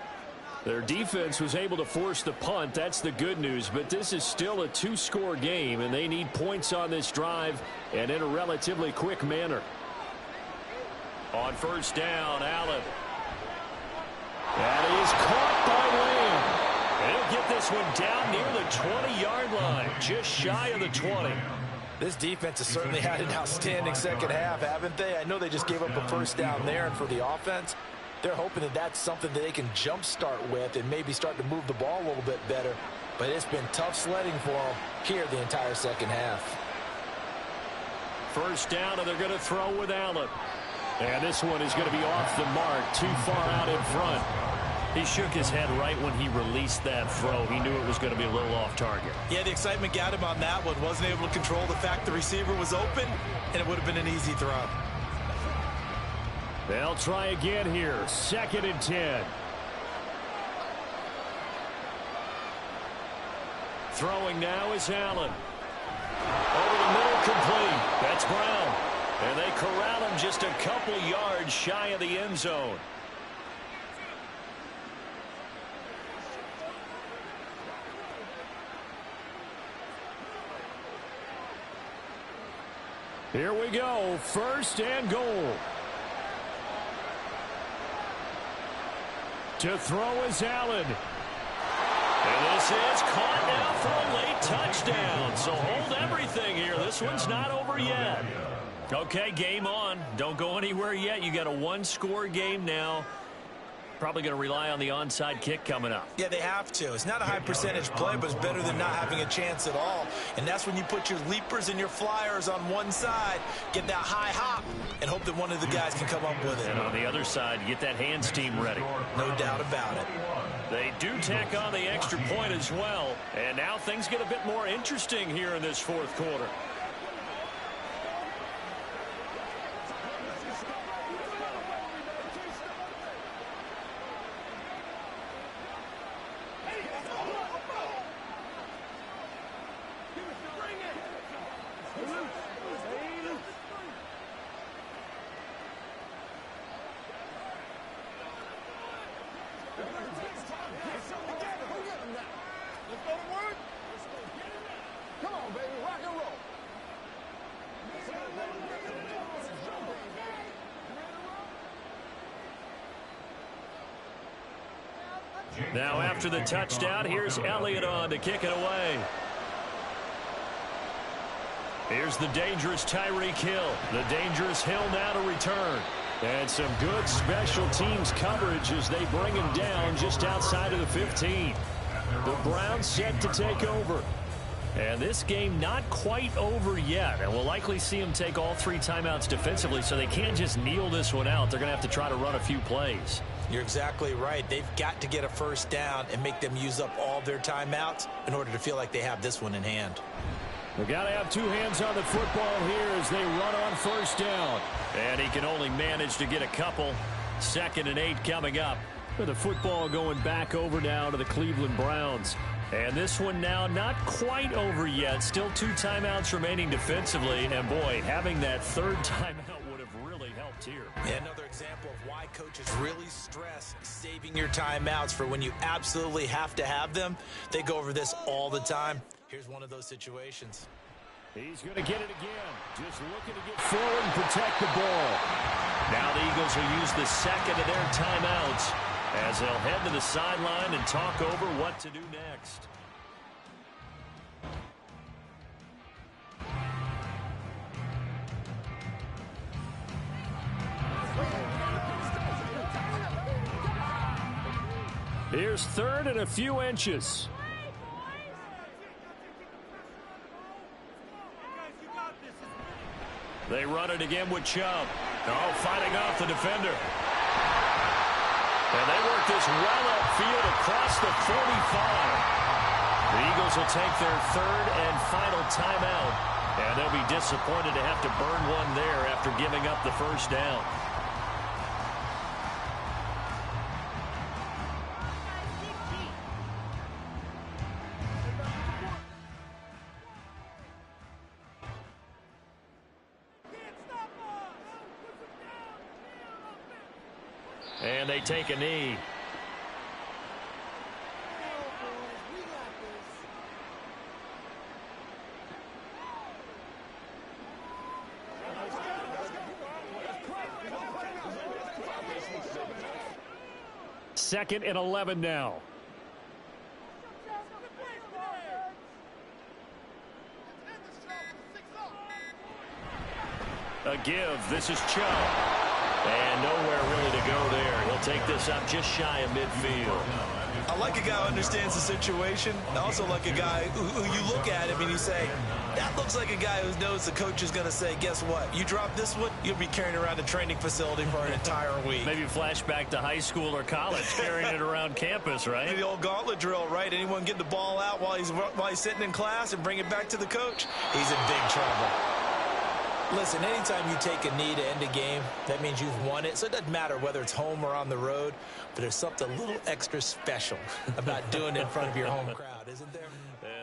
Their defense was able to force the punt. That's the good news. But this is still a 2-score game, and they need points on this drive and in a relatively quick manner. On 1st down, Allen. That is caught by Lamb. And he'll get this one down near the 20-yard line, just shy of the 20. This defense has certainly had an outstanding second half, haven't they? I know they just gave up a 1st down there, and for the offense, they're hoping that that's something that they can jumpstart with and maybe start to move the ball a little bit better. But it's been tough sledding for them here the entire second half. 1st down, and they're going to throw with Allen. And this one is going to be off the mark, too far out in front. He shook his head right when he released that throw. He knew it was going to be a little off target. Yeah, the excitement got him on that one. Wasn't able to control the fact the receiver was open, and it would have been an easy throw. They'll try again here. 2nd and 10. Throwing now is Allen. Over the middle, complete. That's Brown. And they corral him just a couple yards shy of the end zone. Here we go, 1st and goal. To throw is Allen. And this is caught now for a late touchdown. So hold everything here. This one's not over yet. Okay, game on. Don't go anywhere yet. You got a one-score game now. Probably going to rely on the onside kick coming up. Yeah, they have to. It's not a high percentage play, but it's better than not having a chance at all. And that's when you put your leapers and your flyers on one side, get that high hop, and hope that one of the guys can come up with it. And on the other side, get that hands team ready. No doubt about it. They do tack on the extra point as well. And now things get a bit more interesting here in this 4th quarter. Now after the touchdown, here's Elliott on to kick it away. Here's the dangerous Tyreek Hill. The dangerous Hill now to return. And some good special teams coverage as they bring him down just outside of the 15. The Browns set to take over. And this game not quite over yet. And we'll likely see them take all 3 timeouts defensively, so they can't just kneel this one out. They're going to have to try to run a few plays. You're exactly right. They've got to get a 1st down and make them use up all their timeouts in order to feel like they have this one in hand. They've got to have 2 hands on the football here as they run on 1st down. And he can only manage to get a couple. 2nd and 8 coming up. With the football going back over now to the Cleveland Browns. And this one now not quite over yet. Still 2 timeouts remaining defensively. And boy, having that 3rd timeout would have really helped here. Yeah, another example of why coaches really stress saving your timeouts for when you absolutely have to have them. They go over this all the time. Here's one of those situations. He's going to get it again. Just looking to get forward and protect the ball. Now the Eagles will use the 2nd of their timeouts as they'll head to the sideline and talk over what to do next. Here's 3rd and a few inches. They run it again with Chubb. Oh, fighting off the defender. And they work this well upfield across the 45. The Eagles will take their 3rd and final timeout. And they'll be disappointed to have to burn one there after giving up the 1st down. And they take a knee. Second and 11 now. A give. This is Chubb. And nowhere really to go there. He'll take this up just shy of midfield. I like a guy who understands the situation. I also like a guy who you look at him and you say, that looks like a guy who knows the coach is going to say, guess what? You drop this one, you'll be carrying around the training facility for an entire week. Maybe flashback to high school or college, carrying it around campus, right? The old gauntlet drill, right? Anyone get the ball out while he's sitting in class and bring it back to the coach? He's in big trouble. Listen, anytime you take a knee to end a game, that means you've won it. So it doesn't matter whether it's home or on the road, but there's something a little extra special about doing it in front of your home crowd, isn't there?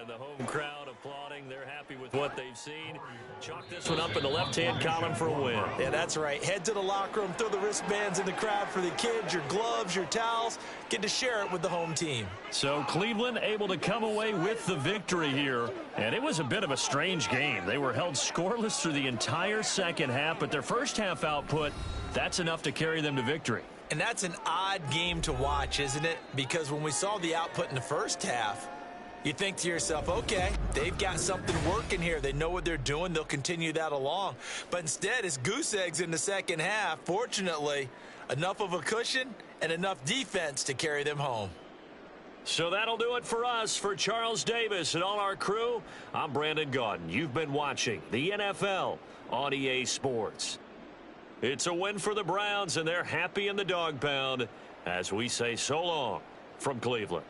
And the home crowd applauding. They're happy with what they've seen. Chalk this one up in the left-hand column for a win. Yeah, that's right. Head to the locker room, throw the wristbands in the crowd for the kids, your gloves, your towels. Get to share it with the home team. So Cleveland able to come away with the victory here. And it was a bit of a strange game. They were held scoreless through the entire second half, but their first half output, that's enough to carry them to victory. And that's an odd game to watch, isn't it? Because when we saw the output in the first half, you think to yourself, okay, they've got something working here. They know what they're doing. They'll continue that along. But instead, it's goose eggs in the second half. Fortunately, enough of a cushion and enough defense to carry them home. So that'll do it for us. For Charles Davis and all our crew, I'm Brandon Gaudin. You've been watching the NFL on EA Sports. It's a win for the Browns, and they're happy in the dog pound as we say so long from Cleveland.